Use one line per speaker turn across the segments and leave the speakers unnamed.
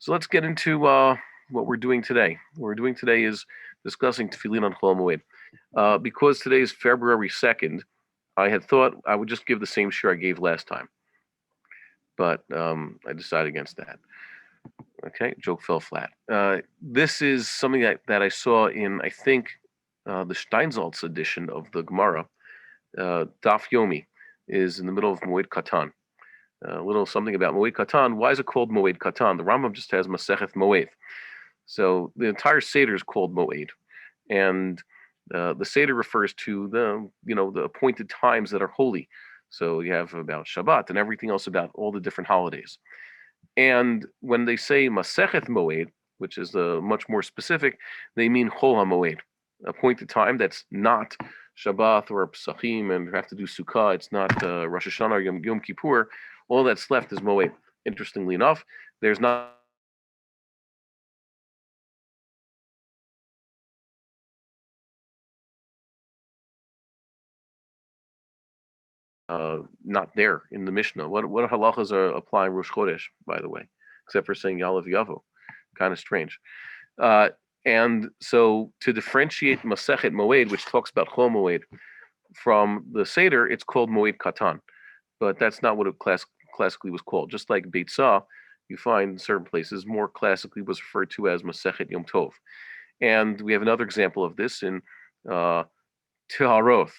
So let's get into what we're doing today. What we're doing today is discussing Tefillin on Chol HaMoed. Because today is February 2nd, I had thought I would just give the same share I gave last time, but I decided against that. Okay, joke fell flat. This is something that I saw in, I think, the Steinsaltz edition of the Gemara. Daf Yomi is in the middle of Moed Katan. A little something about Moed Katan. Why is it called Moed Katan? The Rambam just has Masechet Moed. So the entire Seder is called Moed. And the Seder refers to the appointed times that are holy. So you have about Shabbat and everything else about all the different holidays. And when they say Masechet Moed, which is much more specific, they mean Chol HaMoed, appointed time that's not Shabbat or Pesachim, and you have to do Sukkah. It's not Rosh Hashanah or Yom Kippur. All that's left is Moed. Interestingly enough, there's not not there in the Mishnah. What halachas are applying Rosh Chodesh, by the way, except for saying Yalav Yavo? Kind of strange. Uh, and so to differentiate Masechet Moed, which talks about Chol Moed, from the Seder, it's called Moed Katan, but that's not what it classically was called. Just like Beitzah, you find in certain places more classically was referred to as Masechet Yom Tov. And we have another example of this in Tiharoth,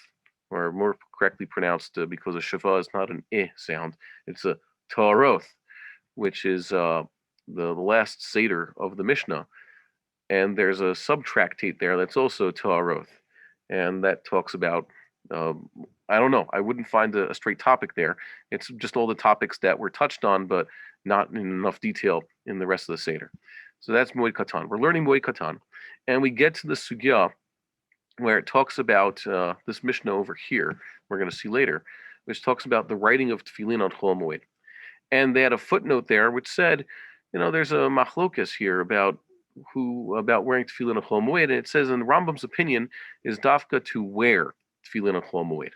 or more correctly pronounced because a Shava is not an I sound, it's a Tiharoth, which is the last Seder of the Mishnah. And there's a subtractate there that's also Tiharoth. And that talks about, I don't know, I wouldn't find a straight topic there. It's just all the topics that were touched on, but not in enough detail in the rest of the Seder. So that's Moed Katan. We're learning Moed Katan. And we get to the Sugya where it talks about this Mishnah over here, we're going to see later, which talks about the writing of Tefillin on Chol HaMoed. And they had a footnote there which said, there's a machlokas here about wearing Tefillin on Chol HaMoed, and it says in Rambam's opinion is dafka to wear Tefillin on Chol HaMoed.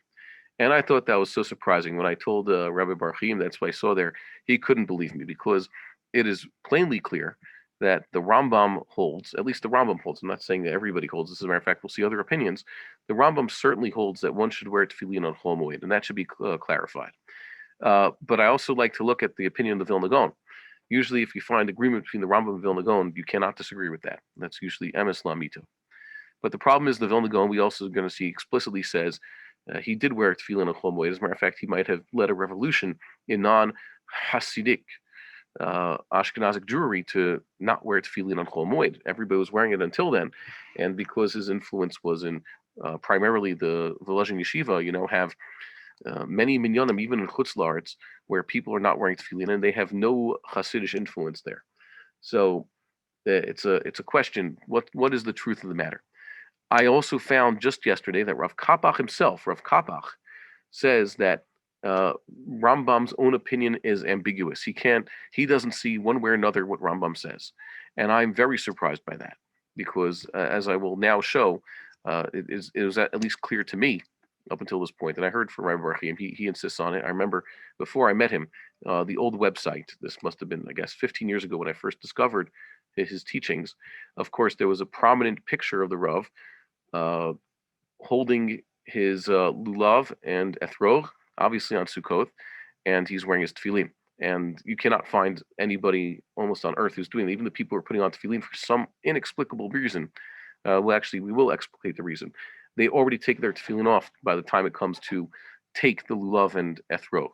And I thought that was so surprising. When I told Rabbi Bar-Hayim that's what I saw there, he couldn't believe me, because it is plainly clear that the Rambam holds, at least the Rambam holds, I'm not saying that everybody holds this, as a matter of fact, we'll see other opinions, the Rambam certainly holds that one should wear Tefillin on Chol HaMoed, and that should be clarified. But I also like to look at the opinion of the Vilna Gaon. Usually, if you find agreement between the Rambam and Vilna Gaon, you cannot disagree with that. That's usually emes lamito. But the problem is the Vilna Gaon, we also going to see explicitly says he did wear Tefillin on Chol HaMoed. As a matter of fact, he might have led a revolution in non-Hasidic Ashkenazic Jewry to not wear Tefillin on Chol HaMoed. Everybody was wearing it until then, and because his influence was in primarily the Volozhin Yeshiva, have many minyanim, even in Chutz La'aretz, where people are not wearing Tefillin, and they have no Hasidic influence there. So it's a question. What is the truth of the matter? I also found just yesterday that Rav Kapach himself, Rav Kapach, says that Rambam's own opinion is ambiguous. He doesn't see one way or another what Rambam says, and I'm very surprised by that, because as I will now show, it was at least clear to me up until this point, and I heard from Rabbi Bar-Hayim, he insists on it. I remember before I met him, the old website. This must have been, I guess, 15 years ago when I first discovered his teachings. Of course, there was a prominent picture of the Rav holding his lulav and ethrog, obviously on Sukkot, and he's wearing his tefillin. And you cannot find anybody almost on earth who's doing it. Even the people who are putting on tefillin for some inexplicable reason. We will explicate the reason. They already take their tefillin off by the time it comes to take the lulav and ethrog.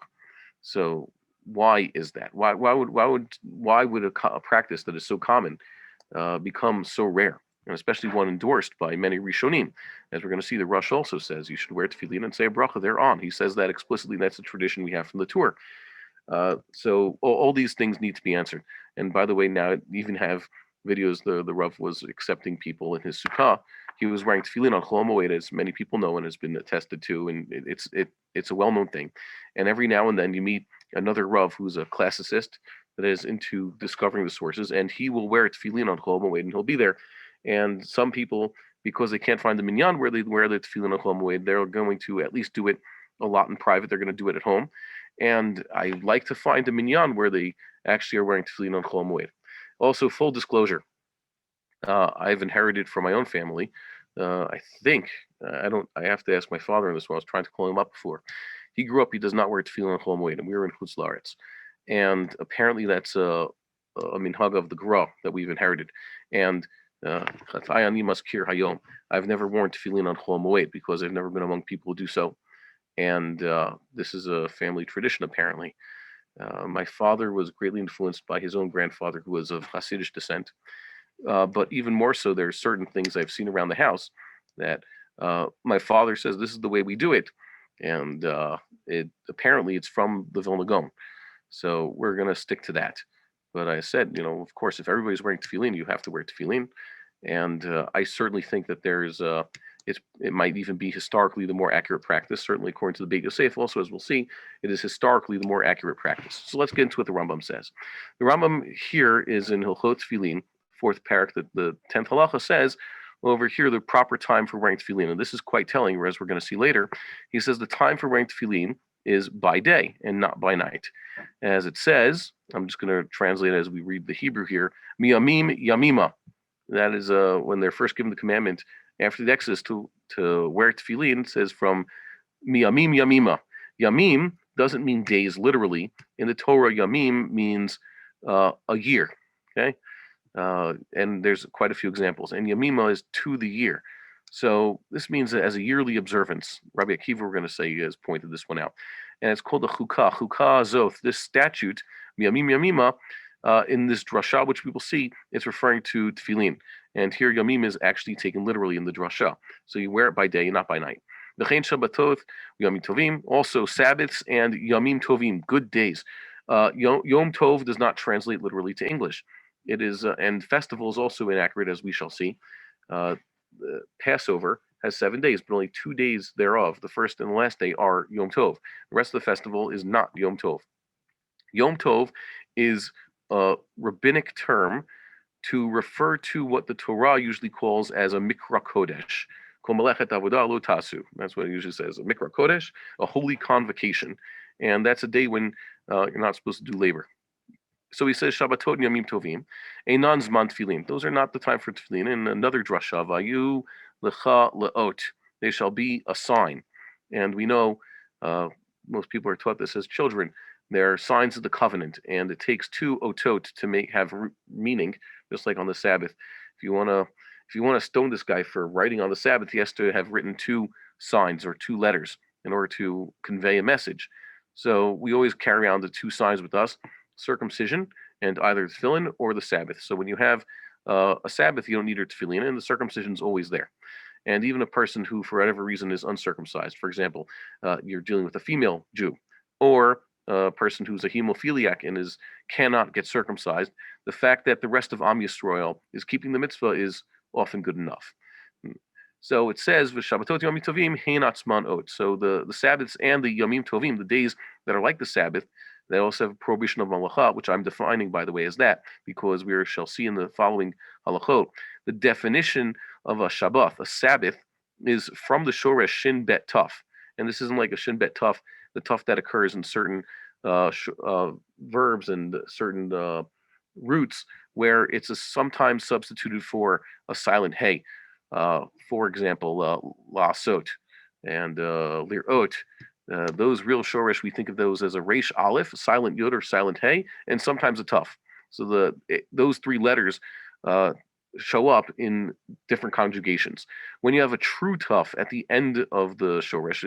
So why is that? Why would a practice that is so common become so rare? And especially one endorsed by many Rishonim. As we're going to see, the Rush also says you should wear tefillin and say a bracha thereon. He says that explicitly. That's a tradition we have from the Torah. So all these things need to be answered. And by the way, now I even have videos. The Rav was accepting people in his sukkah. He was wearing tefillin on Chol HaMoed, as many people know and has been attested to, and it's a well-known thing. And every now and then you meet another Rav who's a classicist that is into discovering the sources, and he will wear tefillin on Chol HaMoed, and he'll be there. And some people, because they can't find the minyan where they wear the tefillin on Chol HaMoed, they're going to at least do it a lot in private. They're going to do it at home. And I like to find a minyan where they actually are wearing tefillin on Chol HaMoed. Also, full disclosure, I've inherited from my own family. I think I don't. I have to ask my father on this one. I was trying to call him up before. He grew up. He does not wear tefillin on Chol HaMoed, and we were in Chutz La'aretz, and apparently that's a minhag of the Gra that we've inherited. And Chatayani maskir hayom. I've never worn tefillin on Chol HaMoed because I've never been among people who do so, and this is a family tradition apparently. My father was greatly influenced by his own grandfather, who was of Hasidic descent. But even more so, there's certain things I've seen around the house that my father says this is the way we do it, and it apparently it's from the Vilna Gaon, so we're gonna stick to that. But I said, of course, if everybody's wearing tefillin, you have to wear tefillin, and I certainly think that it might even be historically the more accurate practice. Certainly, according to the Beit Yosef, also as we'll see, it is historically the more accurate practice. So let's get into what the Rambam says. The Rambam here is in Hilchot Tefillin, fourth parak, the 10th halacha says over here the proper time for wearing tefillin, and this is quite telling, as we're going to see later. He says the time for wearing tefillin is by day and not by night. As it says, I'm just going to translate as we read the Hebrew here, miyamim yamima. That is when they're first given the commandment after the Exodus to wear tefillin. It says from miyamim yamima. Yamim doesn't mean days literally. In the Torah, yamim means a year. Okay, and there's quite a few examples. And yamima is to the year. So this means that as a yearly observance, Rabbi Akiva, we're going to say, has pointed this one out. And it's called the Chukah Zoth. This statute, Yamim Yamima, in this drasha, which we will see, it's referring to tefillin. And here Yamim is actually taken literally in the drasha. So you wear it by day, not by night. V'chein Shabbatot, Yamim Tovim, also Sabbaths and Yamim Tovim, good days. Yom Tov does not translate literally to English. It is, and festival is also inaccurate, as we shall see. Passover has 7 days, but only 2 days thereof, the first and the last day, are Yom Tov. The rest of the festival is not Yom Tov. Yom Tov is a rabbinic term to refer to what the Torah usually calls as a Mikra Kodesh. That's what it usually says, a Mikra Kodesh, a holy convocation. And that's a day when you're not supposed to do labor. So he says Shabbatot Yamim Tovim, Einan Zman Tefillin. Those are not the time for Tefillin. In another drasha, Vayu Lecha Leot. They shall be a sign. And we know most people are taught this as children. They're signs of the covenant, and it takes 2 otot to have meaning, just like on the Sabbath. If you want to stone this guy for writing on the Sabbath, he has to have written 2 signs or 2 letters in order to convey a message. So we always carry around the 2 signs with us: circumcision and either tefillin or the Sabbath. So when you have a Sabbath, you don't need your tefillin, and the circumcision is always there. And even a person who, for whatever reason, is uncircumcised, for example, you're dealing with a female Jew, or a person who's a hemophiliac and cannot get circumcised, the fact that the rest of Am Yisrael is keeping the mitzvah is often good enough. So it says, V'Shabbatot Yomim Tovim Hein Atzman Ot. So the Sabbaths and the Yomim Tovim, the days that are like the Sabbath, they also have a prohibition of malacha, which I'm defining, by the way, as that, because we shall see in the following halachot. The definition of a Shabbat, a Sabbath, is from the shoresh shin bet tuf. And this isn't like a shin bet tuf, the tuf that occurs in certain verbs and certain roots, where it's sometimes substituted for a silent hey. For example, lasot and lirot. Those real shoresh, we think of those as a resh aleph, silent yod or silent hey, and sometimes a tuf. So those 3 letters show up in different conjugations. When you have a true tuf at the end of the shoresh,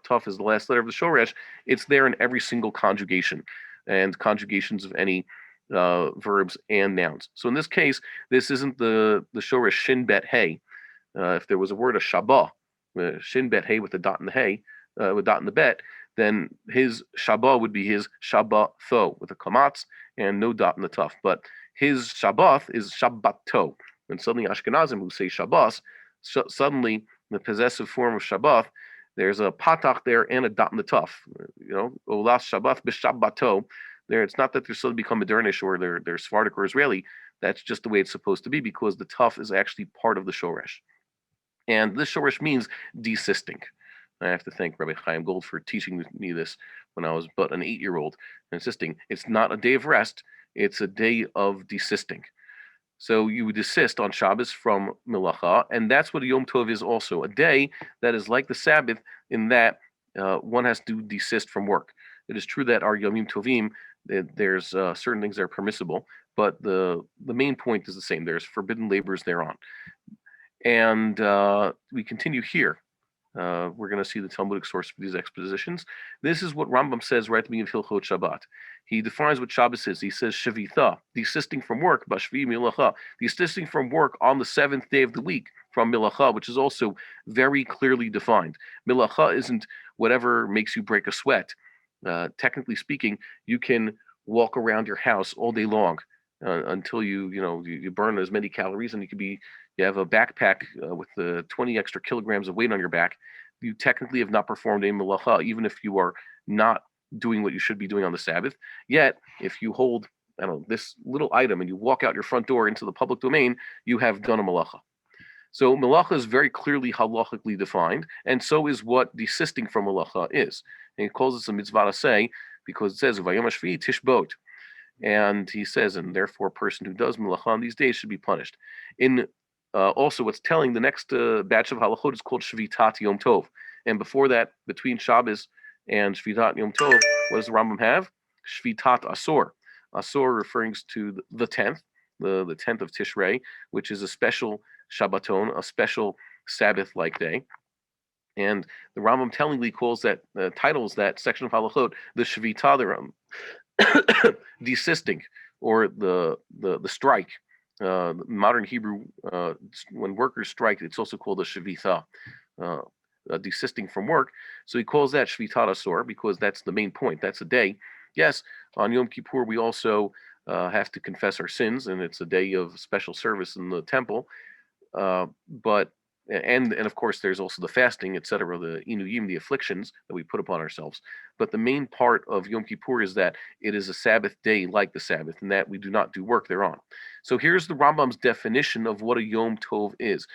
tuf is the last letter of the shoresh, it's there in every single conjugation and conjugations of any verbs and nouns. So in this case, this isn't the shoresh shin bet hey. If there was a word, a shabbat, shin bet hey with a dot in the hey, with dot in the bet, then his Shabbat would be his Shabbatho with a kamatz and no dot in the tuf. But his Shabbat is Shabbato. And suddenly Ashkenazim who say Shabbos, suddenly the possessive form of Shabbat, there's a patach there and a dot in the tuf. Olas Shabbat b'Shabbato. There, it's not that they're still become modernish or they're Sephardic or Israeli. That's just the way it's supposed to be, because the tuf is actually part of the shoresh. And this shoresh means desisting. I have to thank Rabbi Chaim Gold for teaching me this when I was but an 8-year-old, and insisting it's not a day of rest, it's a day of desisting. So you would desist on Shabbos from Melacha, and that's what a Yom Tov is also, a day that is like the Sabbath in that one has to desist from work. It is true that our Yomim Tovim, there's certain things that are permissible, but the main point is the same. There's forbidden labors thereon. And we continue here. We're going to see the Talmudic source for these expositions. This is what Rambam says right at the beginning of Hilchot Shabbat. He defines what Shabbos is. He says Shavitha, desisting from work, Bashvi Milacha, desisting from work on the seventh day of the week from Milacha, which is also very clearly defined. Milacha isn't whatever makes you break a sweat. Technically speaking, you can walk around your house all day long until you burn as many calories, and you have a backpack with 20 extra kilograms of weight on your back. You technically have not performed a melacha, even if you are not doing what you should be doing on the Sabbath. Yet, if you hold, this little item and you walk out your front door into the public domain, you have done a melacha. So melacha is very clearly halachically defined, and so is what desisting from melacha is. And he calls this a mitzvah to say, because it says, Vayom HaShvi'i tishbot. And he says, and therefore a person who does melacha on these days should be punished. In also, what's telling, the next batch of halachot is called Shvitat Yom Tov. And before that, between Shabbos and Shvitat Yom Tov, what does the Rambam have? Shvitat Asor. Asor referring to the 10th, the 10th of Tishrei, which is a special Shabbaton, a special Sabbath-like day. And the Rambam tellingly calls that, titles that section of halachot, the Shvita, desisting, or the strike. Modern Hebrew, when workers strike, it's also called a shavitha, desisting from work. So he calls that shvitat asor because that's the main point. That's a day. Yes, on Yom Kippur we also have to confess our sins, and it's a day of special service in the temple. But of course there's also the fasting, etc., the inuyim, the afflictions that we put upon ourselves. But the main part of Yom Kippur is that it is a Sabbath day like the Sabbath, and that we do not do work thereon. So here's the Rambam's definition of what a Yom Tov is.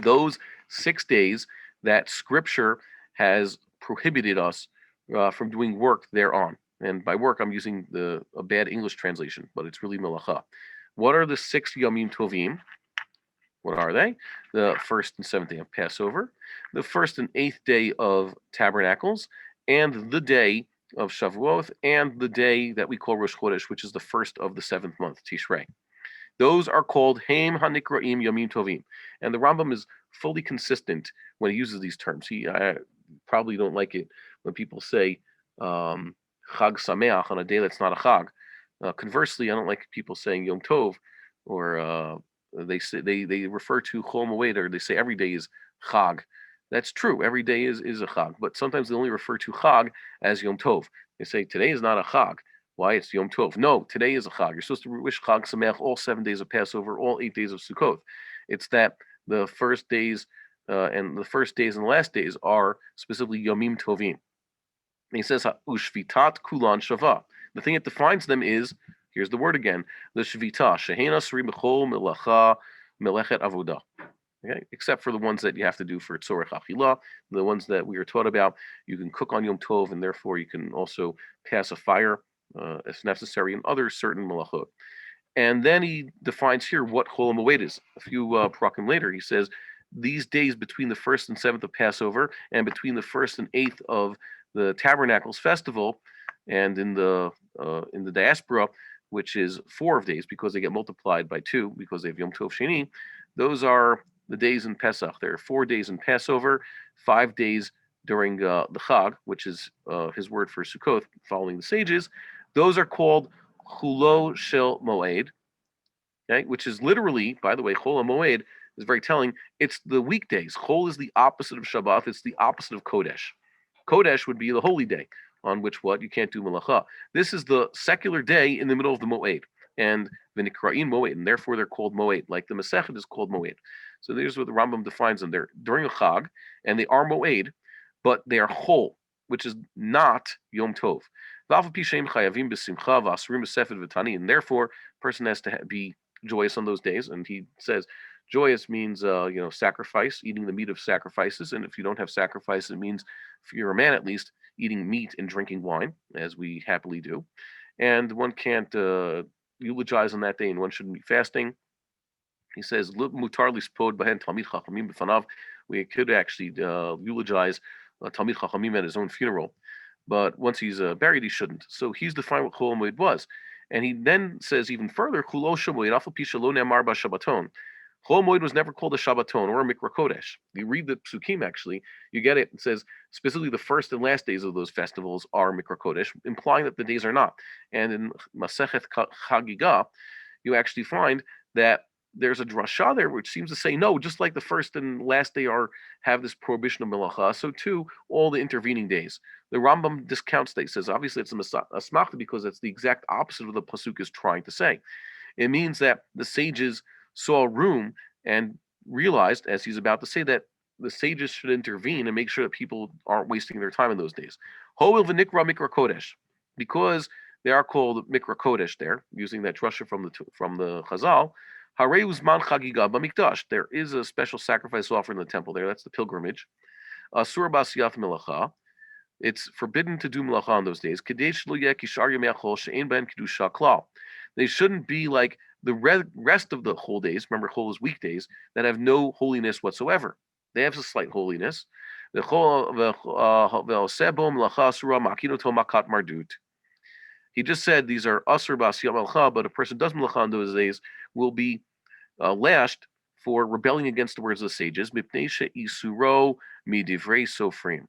Those 6 days that Scripture has prohibited us from doing work thereon. And by work, I'm using a bad English translation, but it's really melacha. What are the 6 Yomim Tovim? What are they? The 1st and 7th day of Passover, the 1st and 8th day of Tabernacles, and the day of Shavuot, and the day that we call Rosh Chodesh, which is the 1st of the 7th month, Tishrei. Those are called Haim Hanikraim Yomim Tovim. And the Rambam is fully consistent when he uses these terms. I probably don't like it when people say Chag Sameach on a day that's not a Chag. Conversely, I don't like people saying Yom Tov, or they say they refer to Chol HaMoed, or they say every day is Chag. That's true. Every day is a Chag, but sometimes they only refer to Chag as Yom Tov. They say today is not a Chag. Why? It's Yom Tov. No, today is a Chag. You're supposed to wish Chag Sameach all 7 days of Passover, all 8 days of Sukkot. It's that the first days and the first days and the last days are specifically Yomim Tovim. And he says, Ushvitat Kulan Shava. The thing that defines them is, here's the word again, the Shvita, Shehena Sri Bechol Melacha Melechet Avodah. Okay? Except for the ones that you have to do for Tzorech Achila, the ones that we are taught about. You can cook on Yom Tov, and therefore you can also pass a fire if necessary, and other certain melachot. And then he defines here what Chol HaMoed is. A few parakim later, he says, these days between the 1st and 7th of Passover, and between the 1st and 8th of the Tabernacles festival, and in the diaspora, which is 4 of days because they get multiplied by 2 because they have Yom Tov Sheni, those are the days in Pesach. There are 4 days in Passover, 5 days during the Chag, which is his word for Sukkot, following the sages. Those are called Chulo Shel Moed, okay, which is literally, by the way, Chol HaMoed is very telling. It's the weekdays. Chol is the opposite of Shabbat. It's the opposite of Kodesh. Kodesh would be the holy day on which you can't do melacha. This is the secular day in the middle of the Moed, and V'nikra'im Moed, and therefore they're called Moed, like the Masechet is called Moed. So there's what the Rambam defines them. They're during a Chag, and they are Moed, but they are Chol, which is not Yom Tov. And therefore, a person has to be joyous on those days. And he says, joyous means, sacrifice, eating the meat of sacrifices. And if you don't have sacrifice, it means, if you're a man at least, eating meat and drinking wine, as we happily do. and one can't eulogize on that day, and one shouldn't be fasting. He says, "Mutar lispod bahen talmid chachamim b'fanav." We could actually eulogize talmid chachamim at his own funeral, but once he's buried, he shouldn't. So he's defined what Chol HaMoed was, and he then says even further, "Chol HaMoed afal pi shelo ne'amar b'Shabbaton." Chol HaMoed was never called a Shabbaton or a Mikra Kodesh. You read the Psukim, actually, you get it. It says specifically the first and last days of those festivals are Mikra Kodesh, implying that the days are not. And in Masechet Chagiga, you actually find that there's a drasha there which seems to say no, just like the first and last day are have this prohibition of melacha, so too all the intervening days. The Rambam discounts that. He says obviously it's a smachta because it's the exact opposite of the pasuk is trying to say. It means that the sages saw room and realized, as he's about to say, that the sages should intervene and make sure that people aren't wasting their time in those days. Ho'il v'nikra mikra kodesh, because they are called mikra kodesh. There, using that drasha from the Chazal. Harei uzman chagiga b'mikdash. There is a special sacrifice offered in the temple there. That's the pilgrimage. Asur b'asiyat melacha. It's forbidden to do melacha on those days. Kadesh lo yeh kishar yemei chol she'ein ben kedusha klal. They shouldn't be like the rest of the whole days. Remember, chol is weekdays that have no holiness whatsoever. They have a slight holiness. He just said these are asur b'asiyat melacha, but a person does melacha on those days will be lashed for rebelling against the words of the sages. Mipnei she'isuro midivrei sofrim.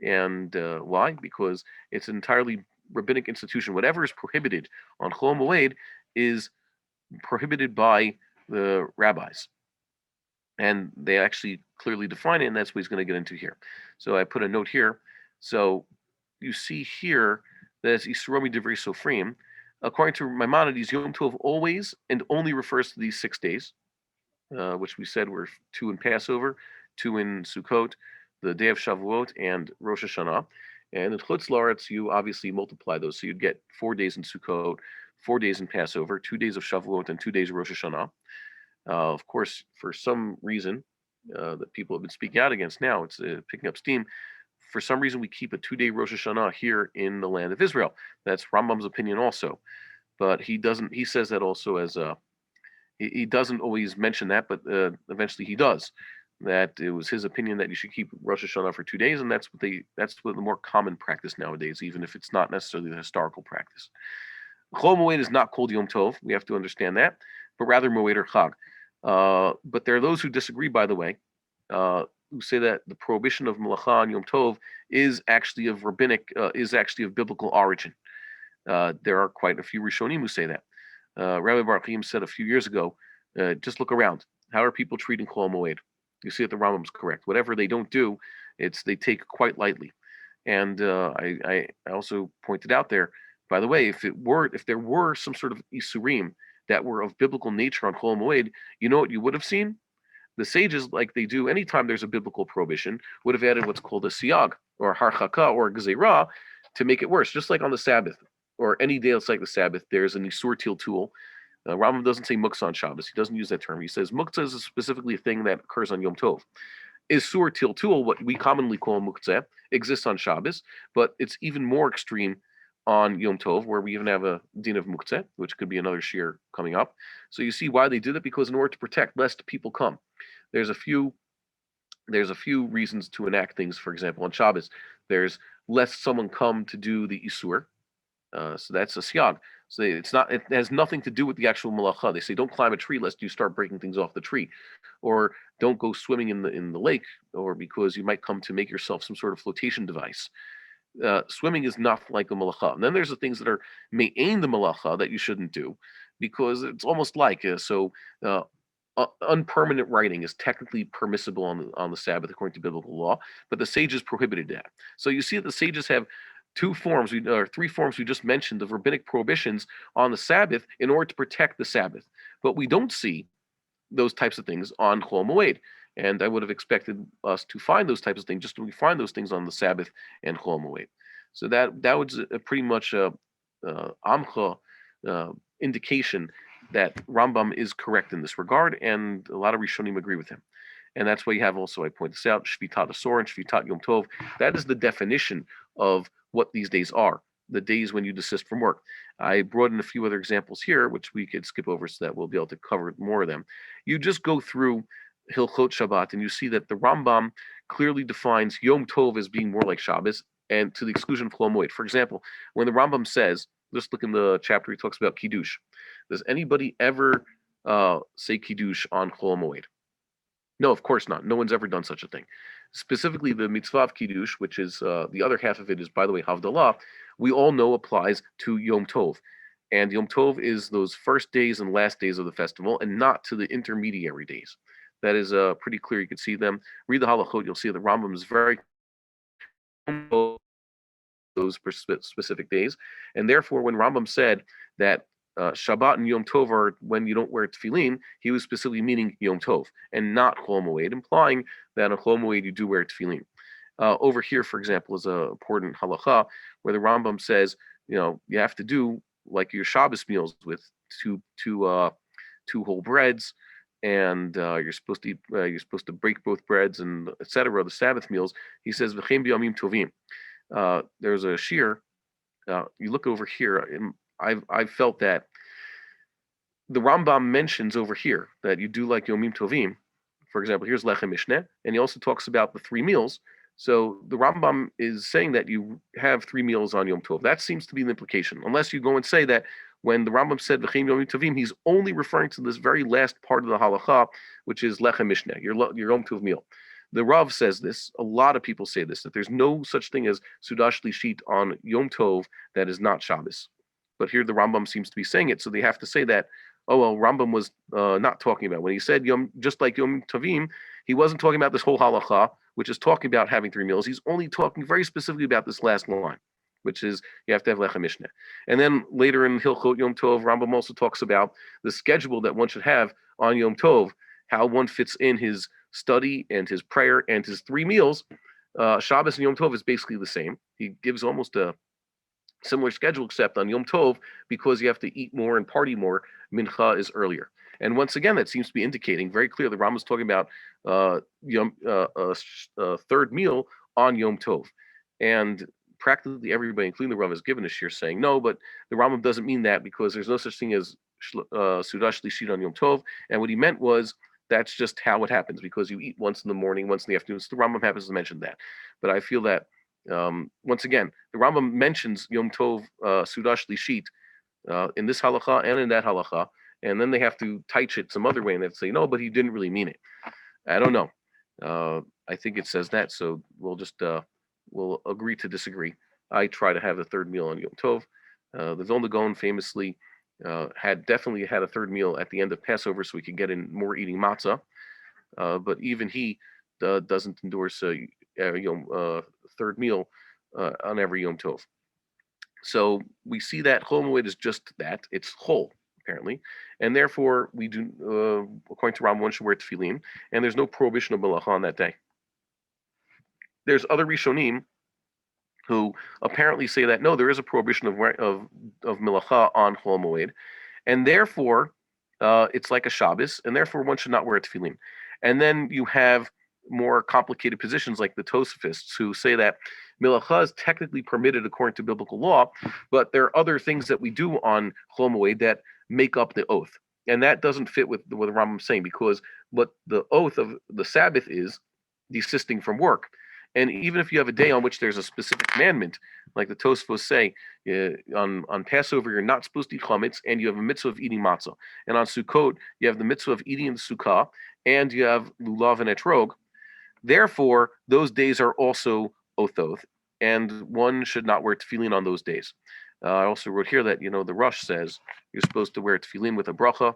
And why? Because it's an entirely rabbinic institution. Whatever is prohibited on Chol HaMoed is prohibited by the rabbis. And they actually clearly define it, and that's what he's going to get into here. So I put a note here. So you see here that it's Isuromi Divrei Sofrim. According to Maimonides, Yom Tov always and only refers to these 6 days, which we said were 2 in Passover, 2 in Sukkot, the day of Shavuot, and Rosh Hashanah. And in Chutz La'aretz, you obviously multiply those. So you'd get 4 days in Sukkot, 4 days in Passover, 2 days of Shavuot, and 2 days of Rosh Hashanah. Of course, for some reason that people have been speaking out against now, it's picking up steam. For some reason, we keep a 2-day Rosh Hashanah here in the land of Israel. That's Rambam's opinion also. But he doesn't. He says that also as he doesn't always mention that, but eventually he does. That it was his opinion that you should keep Rosh Hashanah for 2 days, and that's what the more common practice nowadays, even if it's not necessarily the historical practice. Chol Moed is not called Yom Tov. We have to understand that, but rather Moed or Chag. But there are those who disagree, by the way, who say that the prohibition of Melacha on Yom Tov is actually of biblical origin. There are quite a few Rishonim who say that. Rabbi Bar-Hayim said a few years ago, just look around. How are people treating Chol HaMoed? You see that the Rambam's correct. Whatever they don't do, they take quite lightly. And I also pointed out there, by the way, if there were some sort of isurim that were of biblical nature on Chol HaMoed, you know what you would have seen? The sages, like they do anytime there's a biblical prohibition, would have added what's called a siyag or harchaka or gezerah to make it worse. Just like on the Sabbath or any day else like the Sabbath, there's an isur tiltul. Rambam doesn't say muktzah on Shabbos. He doesn't use that term. He says muktzah is specifically a thing that occurs on Yom Tov. Isur tiltul, what we commonly call muktzah, exists on Shabbos, but it's even more extreme on Yom Tov, where we even have a din of muktzeh, which could be another shir coming up. So you see why they did it, because in order to protect lest people come. There's a few reasons to enact things. For example, on Shabbos, there's lest someone come to do the isur. So that's a siyag. So it has nothing to do with the actual malacha. They say don't climb a tree lest you start breaking things off the tree, or don't go swimming in the lake, or because you might come to make yourself some sort of flotation device. Swimming is not like a malacha. And then there's the things that are me'ain the malacha that you shouldn't do, because it's almost like unpermanent writing is technically permissible on the Sabbath according to biblical law, but the sages prohibited that. So you see that the sages have 3 forms we just mentioned of rabbinic prohibitions on the Sabbath in order to protect the Sabbath. But we don't see those types of things on Chol HaMoed. And I would have expected us to find those types of things, just as we find those things on the Sabbath and Chol HaMoed. So that was pretty much a amcha indication that Rambam is correct in this regard, and a lot of Rishonim agree with him. And that's why you have also, I point this out, Shvitat Asor and Shvitat Yom Tov. That is the definition of what these days are. the days when you desist from work. I brought in a few other examples here, which we could skip over so that we'll be able to cover more of them. You just go through Hilchot Shabbat and you see that the Rambam clearly defines Yom Tov as being more like Shabbos and to the exclusion of Chol HaMoed. For example, when the Rambam says, just look in the chapter he talks about Kiddush. Does anybody ever say Kiddush on Chol HaMoed? No, of course not. No one's ever done such a thing. Specifically, the mitzvah of Kiddush, which is the other half of it is, by the way, Havdalah, we all know applies to Yom Tov. And Yom Tov is those first days and last days of the festival and not to the intermediary days. That is pretty clear. You can see them. Read the Halachot, you'll see the Rambam is very those specific days. And therefore, when Rambam said that Shabbat and Yom Tov are when you don't wear tefillin, he was specifically meaning Yom Tov and not Chol HaMoed, implying that on Chol HaMoed you do wear tefillin. Over here, for example, is a important halacha where the Rambam says, you have to do like your Shabbos meals with two whole breads, and you're supposed to break both breads and etc. The Sabbath meals. He says v'chein b'yamim tovim. There's a shir. You look over here. I've felt that the Rambam mentions over here that you do like Yomim Tovim. For example, here's Lechem Mishneh, and he also talks about the 3 meals. So the Rambam is saying that you have 3 meals on Yom Tov. That seems to be the implication, unless you go and say that when the Rambam said V'chein Yomim Tovim, he's only referring to this very last part of the halacha, which is Lechem Mishneh, your Yom Tov meal. The Rav says this. A lot of people say this, that there's no such thing as Sudash Lishit on Yom Tov that is not Shabbos. But here the Rambam seems to be saying it, so they have to say that, oh, well, Rambam was not talking about. When he said just like Yom Tovim, he wasn't talking about this whole halacha, which is talking about having 3 meals. He's only talking very specifically about this last line, which is you have to have Lechem Mishneh. And then later in Hilchot Yom Tov, Rambam also talks about the schedule that one should have on Yom Tov, how one fits in his study and his prayer and his 3 meals. Shabbos and Yom Tov is basically the same. He gives almost a similar schedule, except on Yom Tov, because you have to eat more and party more, Mincha is earlier. And once again, that seems to be indicating very clear the Rambam is talking about third meal on Yom Tov. And practically everybody, including the Rav, has given a shir saying, no, but the Rambam doesn't mean that because there's no such thing as Sudash Lishit on Yom Tov. And what he meant was that's just how it happens because you eat once in the morning, once in the afternoon. So the Rambam happens to mention that. But I feel that once again, the Rambam mentions Yom Tov Sudash Lishit in this halacha and in that halacha, and then they have to teach it some other way, and they have to say, no, but he didn't really mean it. I don't know. I think it says that, so we'll just we'll agree to disagree. I try to have the third meal on Yom Tov. The Vilna Gaon famously definitely had a third meal at the end of Passover, so we could get in more eating matzah. But even he doesn't endorse third meal on every Yom Tov. So we see that Chol HaMoed is just that. It's Chol, apparently. And therefore, we do, according to Rambam, one should wear Tefillin. And there's no prohibition of Melacha on that day. There's other Rishonim who apparently say that, no, there is a prohibition of Melacha on Chol HaMoed. And therefore, it's like a Shabbos. And therefore, one should not wear Tefillin. And then you have more complicated positions like the Tosafists who say that Melacha is technically permitted according to biblical law, but there are other things that we do on Chol HaMoed that make up the oath. And that doesn't fit with what the Rambam is saying because what the oath of the Sabbath is desisting from work. And even if you have a day on which there's a specific commandment, like the Tosfos say, on Passover, you're not supposed to eat chametz, and you have a mitzvah of eating matzah. And on Sukkot, you have the mitzvah of eating in the sukkah, and you have lulav and etrog. Therefore, those days are also oath, and one should not wear tefillin on those days. I also wrote here that, the Rush says you're supposed to wear tefillin with a bracha,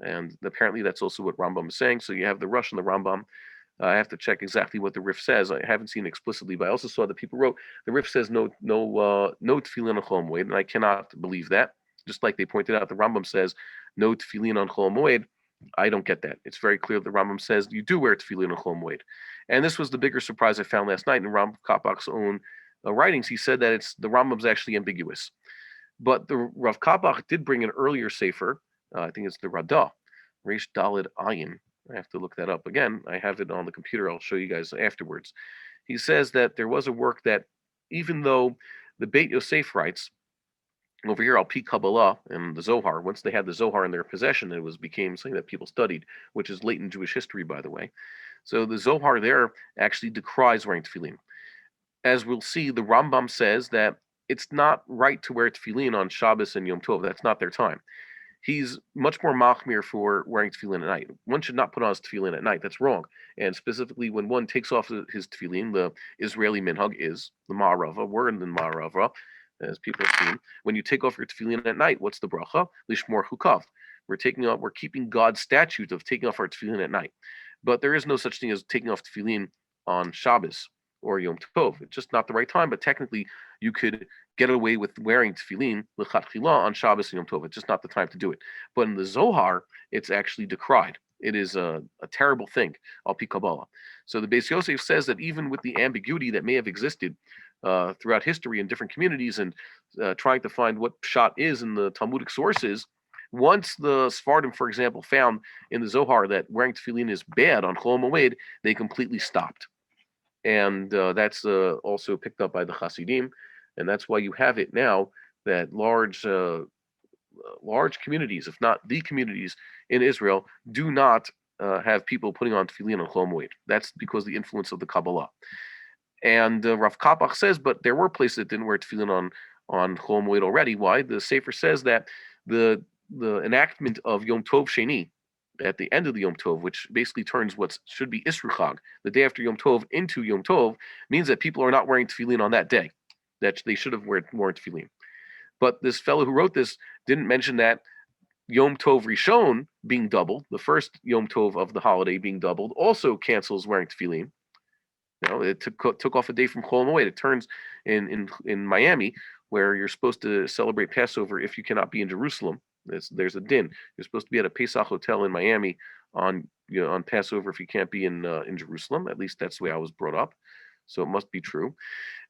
and apparently that's also what Rambam is saying. So you have the Rush and the Rambam. I have to check exactly what the Rif says. I haven't seen it explicitly, but I also saw that people wrote the Rif says no tefillin on Chol HaMoed, and I cannot believe that. Just like they pointed out, the Rambam says no tefillin on Chol HaMoed. I don't get that. It's very clear the Rambam says you do wear tefillin on Chol HaMoed. And this was the bigger surprise I found last night in Rav Kapach's own writings. He said that the Rambam's actually ambiguous. But the Rav Kapach did bring an earlier sefer. I think it's the Radah, Reish Daled Ayin. I have to look that up again. I have it on the computer. I'll show you guys afterwards. He says that there was a work that even though The Beit Yosef writes, over here, Al Pi Kabbalah and the Zohar, once they had the Zohar in their possession, it became something that people studied, which is late in Jewish history, by the way. So the Zohar there actually decries wearing tefillin. As we'll see, the Rambam says that it's not right to wear tefillin on Shabbos and Yom Tov. That's not their time. He's much more machmir for wearing tefillin at night. One should not put on his tefillin at night. That's wrong. And specifically, when one takes off his tefillin, the Israeli minhag is the ma'arava. We're in the ma'arava, as people have seen. When you take off your tefillin at night, what's the bracha? Lishmor chukav. We're keeping God's statute of taking off our tefillin at night. But there is no such thing as taking off tefillin on Shabbos or Yom Tov. It's just not the right time. But technically, you could get away with wearing tefillin l'chatchila on Shabbos and Yom Tov. It's just not the time to do it. But in the Zohar, it's actually decried. It is a terrible thing, al pi Kabbalah. So the Beis Yosef says that even with the ambiguity that may have existed throughout history in different communities and trying to find what pshat is in the Talmudic sources, once the Sephardim, for example, found in the Zohar that wearing tefillin is bad on Chol HaMoed, they completely stopped. And that's also picked up by the Hasidim, and that's why you have it now that large communities, if not the communities in Israel, do not have people putting on tefillin on Chol HaMoed. That's because of the influence of the Kabbalah. And Rav Kapach says, but there were places that didn't wear tefillin on Chol HaMoed already. Why? The Sefer says that the enactment of Yom Tov Sheni at the end of the Yom Tov, which basically turns what should be Isru Chag, the day after Yom Tov, into Yom Tov, means that people are not wearing tefillin on that day, that they should have worn tefillin. But this fellow who wrote this didn't mention that Yom Tov Rishon being doubled, the first Yom Tov of the holiday being doubled, also cancels wearing tefillin. It took off a day from Chol HaMoed. It turns in Miami, where you're supposed to celebrate Passover if you cannot be in Jerusalem. There's a din. You're supposed to be at a Pesach hotel in Miami on Passover if you can't be in Jerusalem. At least that's the way I was brought up, so it must be true.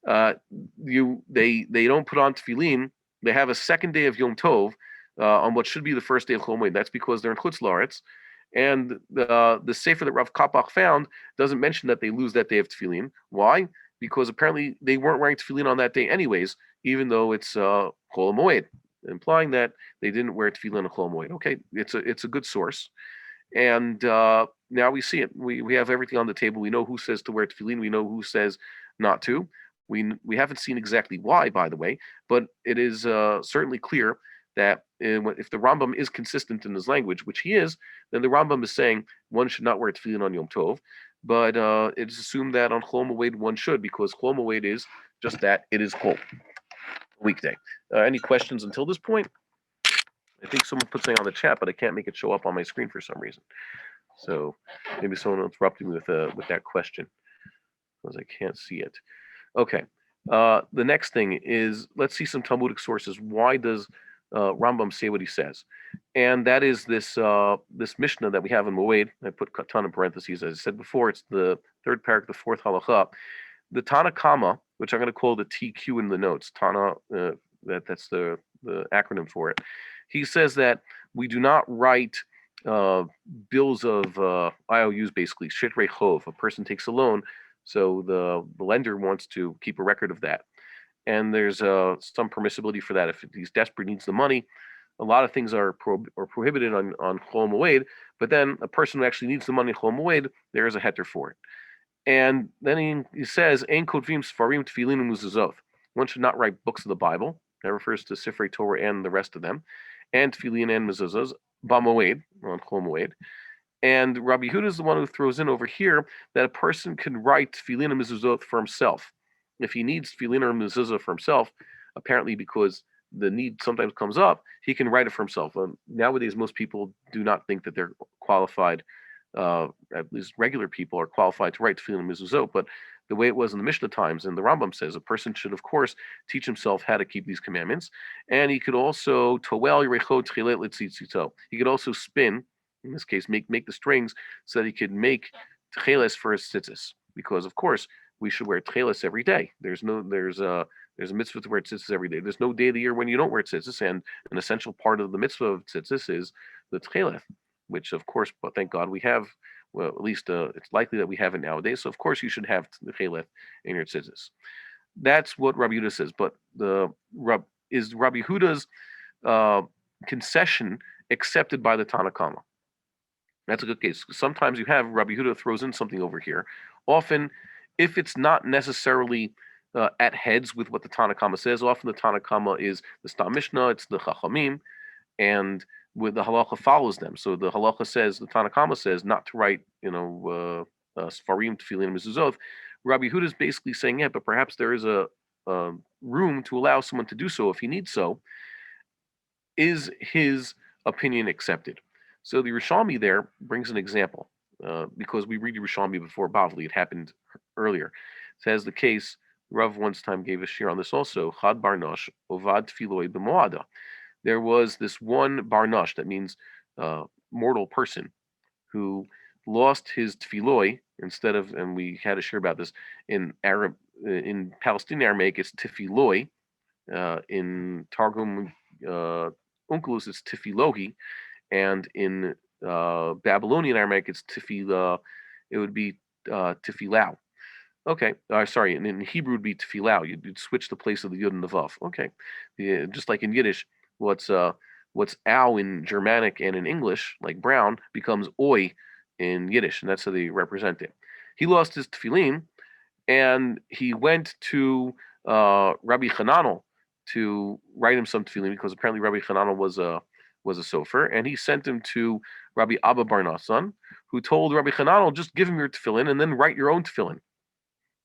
They don't put on tefillin. They have a second day of Yom Tov on what should be the first day of Chol HaMoed. That's because they're in Chutz La'aretz. And the Sefer that Rav Kapach found doesn't mention that they lose that day of tefillin. Why? Because apparently they weren't wearing tefillin on that day anyways, even though it's Chol HaMoed, implying that they didn't wear tefillin on Chol HaMoed. Okay, it's a good source. And now we see it. We have everything on the table. We know who says to wear tefillin. We know who says not to. We haven't seen exactly why, by the way, but it is certainly clear that if the Rambam is consistent in his language, which he is, then the Rambam is saying one should not wear tefillin on Yom Tov, but it's assumed that on Chol HaMoed one should, because Chol HaMoed is just that, it is Chol, weekday. Any questions until this point? I think someone put something on the chat, but I can't make it show up on my screen for some reason. So maybe someone interrupted me with that question, because I can't see it. Okay. The next thing is, let's see some Talmudic sources. Why does Rambam say what he says? And that is this Mishnah that we have in Moed. I put Katan in parentheses. As I said before, it's the third parak, the fourth halacha. The Tana Kama, which I'm going to call the TQ in the notes, Tana, that's the acronym for it. He says that we do not write bills of IOUs, basically, Shitrei Chov. A person takes a loan, so the lender wants to keep a record of that. And there's some permissibility for that. If he's desperate, needs the money, a lot of things are prohibited on Chol HaMoed, but then a person who actually needs the money Chol HaMoed, there is a heter for it. And then he says, Ein kotvim sfarim tefillin umezuzot. One should not write books of the Bible. That refers to Sifrei Torah and the rest of them, and tefillin and mezuzos, ba'moed, on Chol HaMoed. And Rabbi Yehuda is the one who throws in over here that a person can write tefillin and mezuzot for himself. If he needs tefillin or mezuzah for himself, apparently because the need sometimes comes up, he can write it for himself. Nowadays, most people do not think that they're qualified, at least regular people are qualified to write tefillin and mezuzot, but the way it was in the Mishnah times, and the Rambam says, a person should, of course, teach himself how to keep these commandments. And he could also he could also spin, in this case, make the strings so that he could make tcheles for his tzitzis. Because, of course, we should wear tcheles every day. There's a mitzvah to wear tzitzis every day. There's no day of the year when you don't wear tzitzis, and an essential part of the mitzvah of tzitzis is the tcheles, which, of course, but thank God we have. Well, at least it's likely that we have it nowadays. So, of course, you should have the tcheles in your tzitzis. That's what Rabbi Yehuda says. But is Rabbi Huda's uh, concession accepted by the Tanakama? That's a good case. Sometimes you have Rabbi Huda throws in something over here. Often, if it's not necessarily at heads with what the Tanakama says, often the Tanakama is the Stam Mishnah, it's the Chachamim, and with the halacha follows them. So the halacha says, the Tanakama says, not to write, Sfarim, Tefillin, Mezuzot. Rabbi Huda is basically saying, yeah, but perhaps there is a room to allow someone to do so if he needs so. Is his opinion accepted? So the Yerushalmi there brings an example, because we read Yerushalmi before Bavli. It happened earlier. It says the case, Rav once time gave a shir on this also, Chad Barnosh, Ovad Tfiloi B'moada. There was this one Barnosh, that means mortal person, who lost his tefilloi instead of, and we had a share about this in Arab, in Palestinian Aramaic, it's tefilloi. In Targum Onkelos, it's tefillohi, and in Babylonian Aramaic, it's tefillah. It would be tefillau. Okay, sorry, and in Hebrew it would be tefillau. You'd switch the place of the yud and the vav. Okay, just like in Yiddish, what's ow in Germanic and in English, like brown, becomes oi in Yiddish, and that's how they represent it. He lost his tefillin, and he went to Rabbi Hananel to write him some tefillin, because apparently Rabbi Hananel was a sofer, and he sent him to Rabbi Abba Bar Nassan, who told Rabbi Hananel, just give him your tefillin and then write your own tefillin.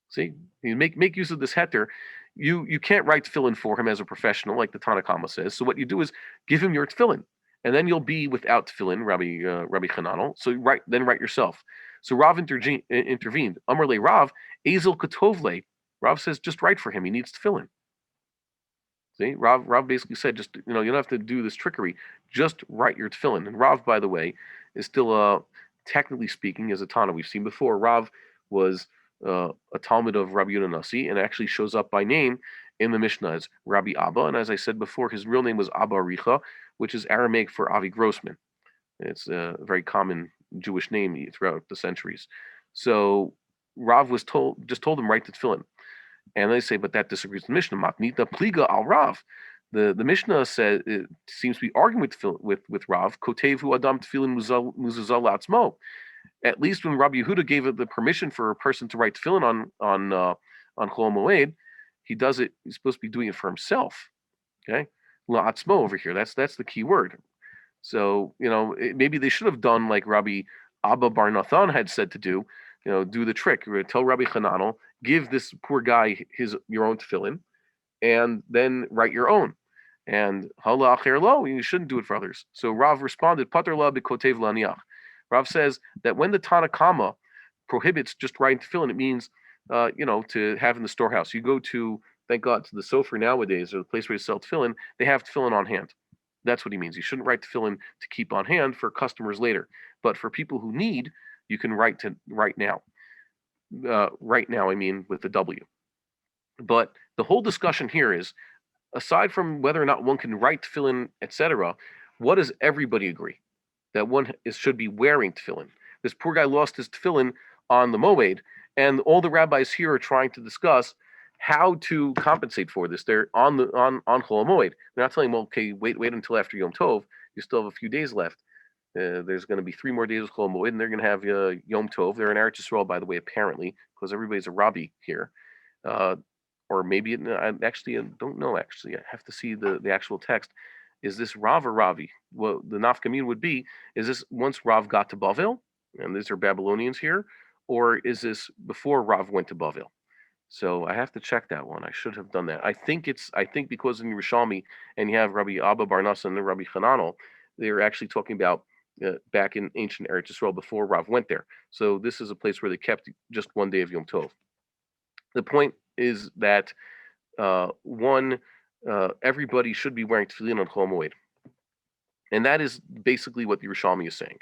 See, you make use of this heter. You can't write tefillin for him as a professional, like the Tanakama says. So what you do is give him your tefillin, and then you'll be without tefillin, Rabbi Hananel. So write yourself. So Rav intervened. Amar le Rav, Ezel Katovle. Rav says, just write for him. He needs tefillin. See, Rav basically said, just you don't have to do this trickery. Just write your tefillin. And Rav, by the way, is still technically speaking, as a Tana we've seen before. Rav was a Talmud of Rabbi Yehuda Nasi, and actually shows up by name in the Mishnah as Rabbi Abba. And as I said before, his real name was Abba Aricha, which is Aramaic for Avi Grossman. It's a very common Jewish name throughout the centuries. So Rav just told him, write the tefillin. And they say, but that disagrees with the Mishnah. Matnita pliga al Rav. The Mishnah says, it seems to be arguing with Rav. Kotevu adam tefillin muzazal atzmo. At least when Rabbi Yehuda gave it the permission for a person to write tefillin on Chol HaMoed, he does it. He's supposed to be doing it for himself. Okay, la'atzmo over here. That's the key word. So maybe they should have done like Rabbi Abba Bar Nathan had said to do. Do the trick. Tell Rabbi Hananel, give this poor guy your own tefillin, and then write your own. And hala acher lo, you shouldn't do it for others. So Rav responded, Pater la b'kotev laniach. Rav says that when the Tanakama prohibits just writing tefillin, it means, to have in the storehouse. You go to, thank God, to the sofer nowadays, or the place where you sell tefillin, they have tefillin on hand. That's what he means. You shouldn't write tefillin to keep on hand for customers later. But for people who need, you can write right now. Right now, I mean with the W. But the whole discussion here is, aside from whether or not one can write tefillin, etc., what does everybody agree? That one should be wearing tefillin. This poor guy lost his tefillin on the Moed, and all the rabbis here are trying to discuss how to compensate for this. They're on Chol HaMoed. They're not telling him, okay, wait until after Yom Tov. You still have a few days left. There's going to be 3 more days of Chol HaMoed, and they're going to have Yom Tov. They're in Eretz Yisrael, by the way, apparently, because everybody's a Rabbi here. Or maybe, I don't know, actually. I have to see the actual text. Is this Rav or Ravi? Well, the nafkamin would be, is this once Rav got to Bavel, and these are Babylonians here, or is this before Rav went to Bavel? So I have to check that one. I should have done that. I think because in Yerushalmi, and you have Rabbi Abba Bar Nassan and Rabbi Hananel, they're actually talking about back in ancient Eretz Yisrael before Rav went there. So this is a place where they kept just one day of Yom Tov. The point is that everybody should be wearing tefillin on Chol HaMoed. And that is basically what the Yerushalmi is saying.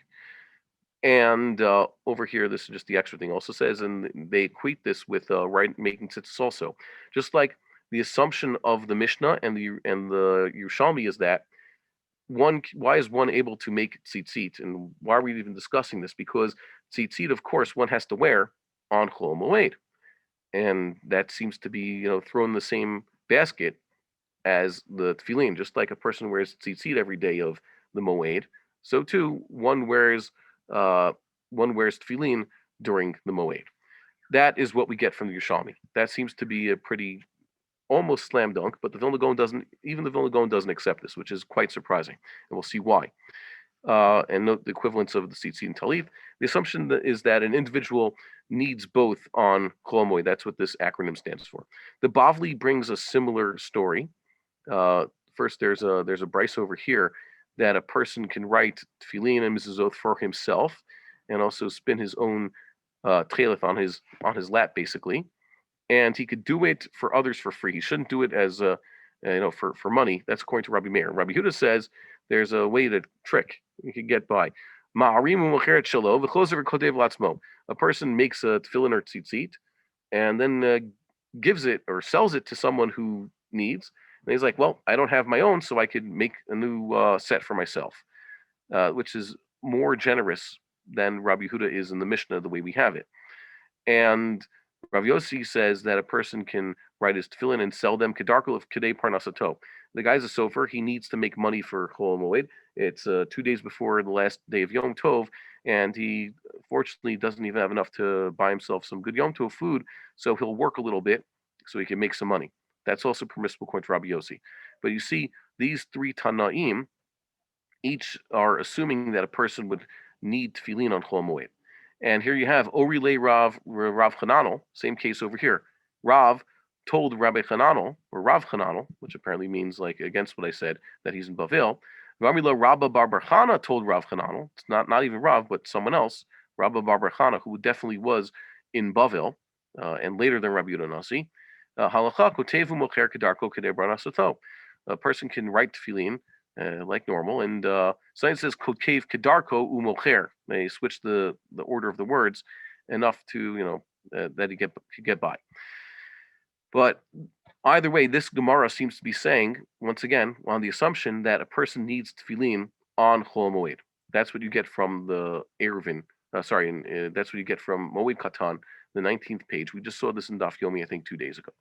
And over here, this is just the extra thing also says, and they equate this with making tzitzis also. Just like the assumption of the Mishnah and the Yerushalmi is that why is one able to make tzitzit? And why are we even discussing this? Because tzitzit, of course, one has to wear on Chol HaMoed. And that seems to be thrown in the same basket as the tefillin. Just like a person wears tzitzit every day of the Moed, so too uh, one wears tefillin during the Moed. That is what we get from the Yerushalmi. That seems to be a pretty almost slam dunk, but the Vilna Gaon doesn't accept this, which is quite surprising, and we'll see why. And note the equivalence of the tzitzit and talit. The assumption is that an individual needs both on Chol HaMoed. That's what this acronym stands for. The Bavli brings a similar story. Uh, First, there's a Bryce over here that a person can write tefillin and mezuzot for himself, and also spin his own tchelet on his lap, basically, and he could do it for others for free. He shouldn't do it as for money. That's according to Rabbi Meir. Rabbi Huda says there's a way to trick. You could get by. A person makes a tefillin or tzitzit and then gives it or sells it to someone who needs. And he's like, well, I don't have my own, so I could make a new set for myself, which is more generous than Rabbi Huda is in the Mishnah, the way we have it. And Rav Yossi says that a person can write his tefillin and sell them kedarko of kedei parnasato. The guy's a sofer. He needs to make money for Chol HaMoed. It's 2 days before the last day of Yom Tov, and he fortunately doesn't even have enough to buy himself some good Yom Tov food, so he'll work a little bit so he can make some money. That's also permissible according to Rabbi Yossi. But you see, these three Tanaim each are assuming that a person would need tefillin on Chol HaMoed. And here you have Orile Rav Chananel, same case over here. Rav told Rabbi Chananel, or Rav Chananel, which apparently means like against what I said, that he's in Bavel. Ramila Rabba Bar Chana told Rav Chananel, it's not even Rav, but someone else, Rabba Bar Chana, who definitely was in Bavel, and later than Rabbi Yudah Nasi. Halacha kotevu mocher kedarko kedei branasato. A person can write tefillin like normal. And science says kokev kedarko umocher. They switch the order of the words enough to that he could get by. But either way, this Gemara seems to be saying once again on the assumption that a person needs tefillin on Chol HaMoed. That's what you get from the Eruvin. That's what you get from Moed Katan, the 19th page. We just saw this in Daf Yomi, I think, 2 days ago.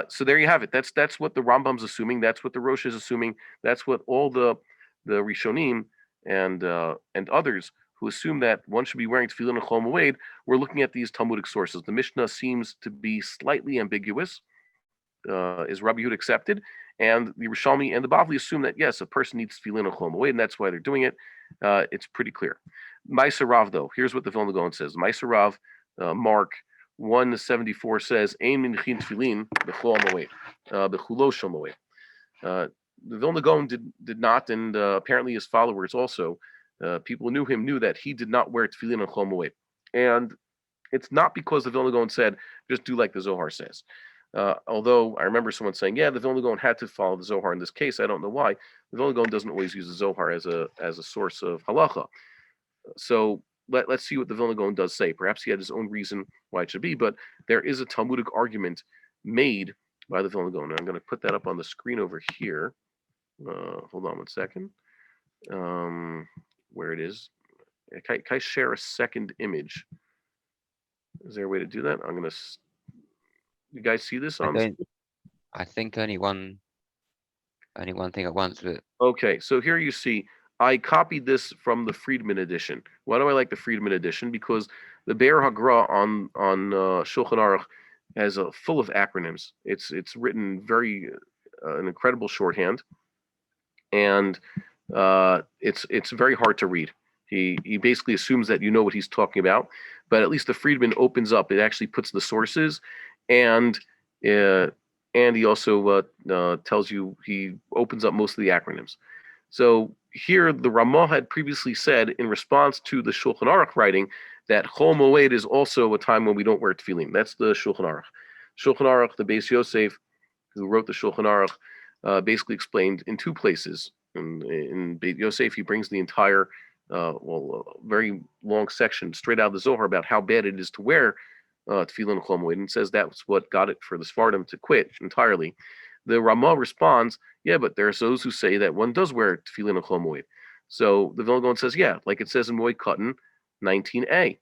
So there you have it. That's what the Rambam's assuming. That's what the Rosh is assuming. That's what all the Rishonim and others who assume that one should be wearing tefillin and Chol HaMoed. We're looking at these Talmudic sources. The Mishnah seems to be slightly ambiguous. Is Rabbi Yehuda accepted? And the Rishalmi and the Bavli assume that yes, a person needs tefillin and Chol HaMoed, and that's why they're doing it. It's pretty clear. Ma'aser Rav, though, here's what the Vilna Gaon says. Ma'aser Rav, Mark 174 says, "Ein minchin tefillin b'chol HaMoed, b'chulo shel Moed." The Vilna Gaon did not, and apparently his followers also, people who knew that he did not wear tefillin on Chol HaMoed. And it's not because the Vilna Gaon said, just do like the Zohar says. Although I remember someone saying, yeah, the Vilna Gaon had to follow the Zohar in this case. I don't know why. The Vilna Gaon doesn't always use the Zohar as a source of halacha. So let's see what the Vilna Gaon does say. Perhaps he had his own reason why it should be, but there is a Talmudic argument made by the Vilna Gaon. And I'm going to put that up on the screen over here. Hold on 1 second. Where it is. Can I share a second image? Is there a way to do that? I'm going to... You guys see this on?
I think only one thing at once. But...
Okay, so here you see, I copied this from the Friedman edition. Why do I like the Friedman edition? Because the Be'er HaGra on Shulchan Aruch has full of acronyms. It's written very an incredible shorthand, and it's very hard to read. He basically assumes that you know what he's talking about, but at least the Friedman opens up. It actually puts the sources, and he also tells you, he opens up most of the acronyms. So here, the Ramah had previously said in response to the Shulchan Aruch writing that Chol HaMoed is also a time when we don't wear tefillin. That's the Shulchan Aruch. Shulchan Aruch, the Beis Yosef, who wrote the Shulchan Aruch, basically explained in 2 places. In Beis Yosef, he brings the entire, very long section straight out of the Zohar about how bad it is to wear tefillin and Chol HaMoed, and says that's what got it for the Sephardim to quit entirely. The Ramah responds, yeah, but there's those who say that one does wear tefillin and Chol HaMoed. So the Vilna Gaon says, yeah, like it says in Moed Katan 19a.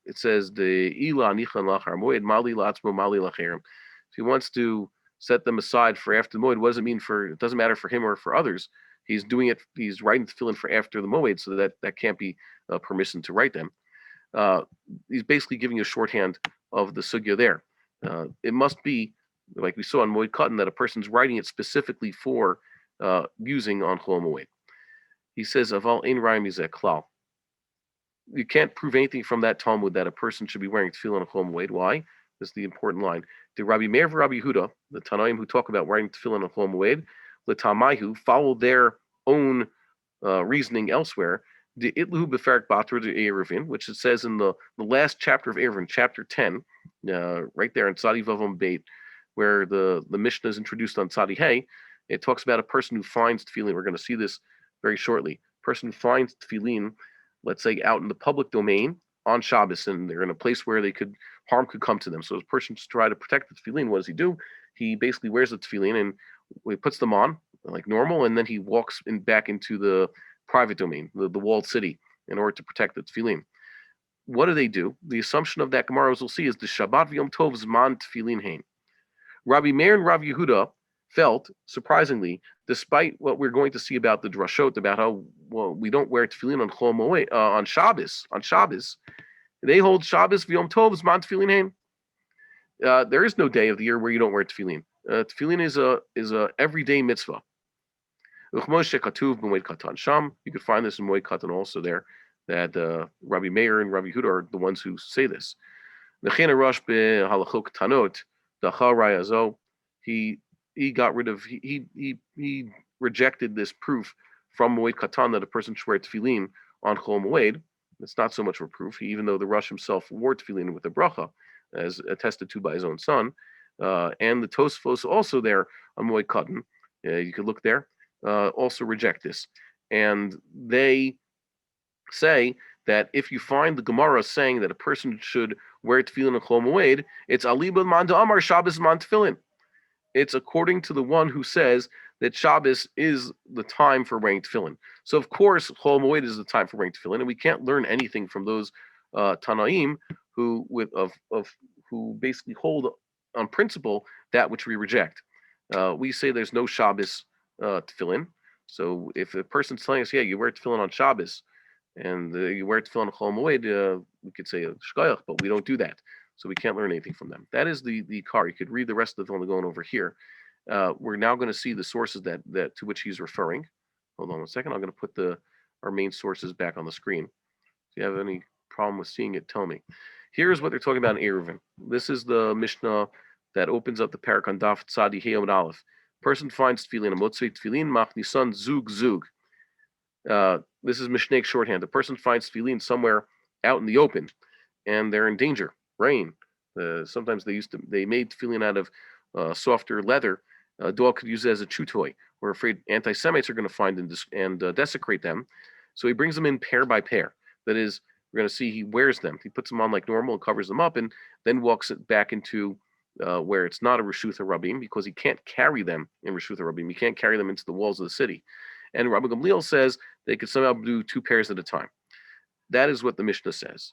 It says the Ila Nichan Lachar Moed Mali Latzmo Mali Lacherim. If he wants to set them aside for after the Moed. What does it mean for? It doesn't matter for him or for others. He's doing it. He's writing Tefillin for after the Moed, so that can't be permission to write them. He's basically giving you a shorthand of the sugya there. It must be like we saw on Moed Katan that a person's writing it specifically for using on Chol HaMoed. He says, "Aval ein rayim mizeh klal." You can't prove anything from that Talmud that a person should be wearing tefillin on Chol HaMoed. Why? This is the important line. The Rabbi Meir and Rabbi Yehuda, the Tanaim who talk about wearing tefillin on Chol HaMoed, l'tamaihu, follow their own reasoning elsewhere. The itluhu beferek batur de Eruvin, which it says in the last chapter of Eruvin, chapter 10, right there in Tzadi Vavam Beit, where the Mishnah is introduced on Tzadi Hey. It talks about a person who finds tefillin. We're going to see this very shortly. A person who finds tefillin, let's say out in the public domain on Shabbos, and they're in a place where harm could come to them. So as a person to try to protect the tefillin, what does he do? He basically wears the tefillin and he puts them on like normal, and then he walks back into the private domain, the walled city, in order to protect the tefillin. What do they do? The assumption of that Gemara, as we'll see, is the Shabbat Yom Tov Zman Tefillin Hein. Rabbi Meir and Rabbi Yehuda felt, surprisingly, despite what we're going to see about the drashot, about how we don't wear tefillin on Chol HaMoed, on Shabbos, they hold Shabbos v'Yom Tov Zman Tefillin Hein. There is no day of the year where you don't wear tefillin. Tefillin is a everyday mitzvah. Moed Katan Sham. You could find this in Moed Katan also there, that Rabbi Meir and Rabbi Yehuda are the ones who say this. He got rid of, he rejected this proof from Moed Katan that a person should wear tefillin on Chol HaMoed. It's not so much of a proof, even though the Rosh himself wore tefillin with the bracha, as attested to by his own son. And the Tosfos also there on Moed Katan, you could look there, also reject this. And they say that if you find the Gemara saying that a person should wear tefillin on Chol HaMoed, it's Alibah Man Amar Shabbos Man Tefillin. It's according to the one who says that Shabbos is the time for wearing tefillin. So of course, Chol HaMoed is the time for wearing tefillin, and we can't learn anything from those Tanaim who basically hold on principle that which we reject. We say there's no Shabbos tefillin. So if a person's telling us, yeah, you wear tefillin on Shabbos, and you wear tefillin on Chol HaMoed, we could say a shkoyach, but we don't do that. So we can't learn anything from them. That is the car. You could read the rest of the Vilna Gaon over here. We're now going to see the sources that to which he's referring. Hold on 1 second. I'm going to put our main sources back on the screen. If you have any problem with seeing it, tell me. Here's what they're talking about in Eruvin. This is the Mishnah that opens up the parak on Daf Tzadi Hey Amud Aleph. Person finds tefillin, motzei tefillin, machnisan zug zug. This is Mishnaic shorthand. The person finds tefillin somewhere out in the open, and they're in danger. Rain. Sometimes they made tefillin out of softer leather. A dog could use it as a chew toy. We're afraid anti-Semites are going to find and desecrate them. So he brings them in pair by pair. That is, we're going to see he wears them. He puts them on like normal and covers them up, and then walks it back into where it's not a Reshutha Rabbim, because he can't carry them in Reshutha Rabbim. He can't carry them into the walls of the city. And Rabbi Gamliel says they could somehow do 2 pairs at a time. That is what the Mishnah says.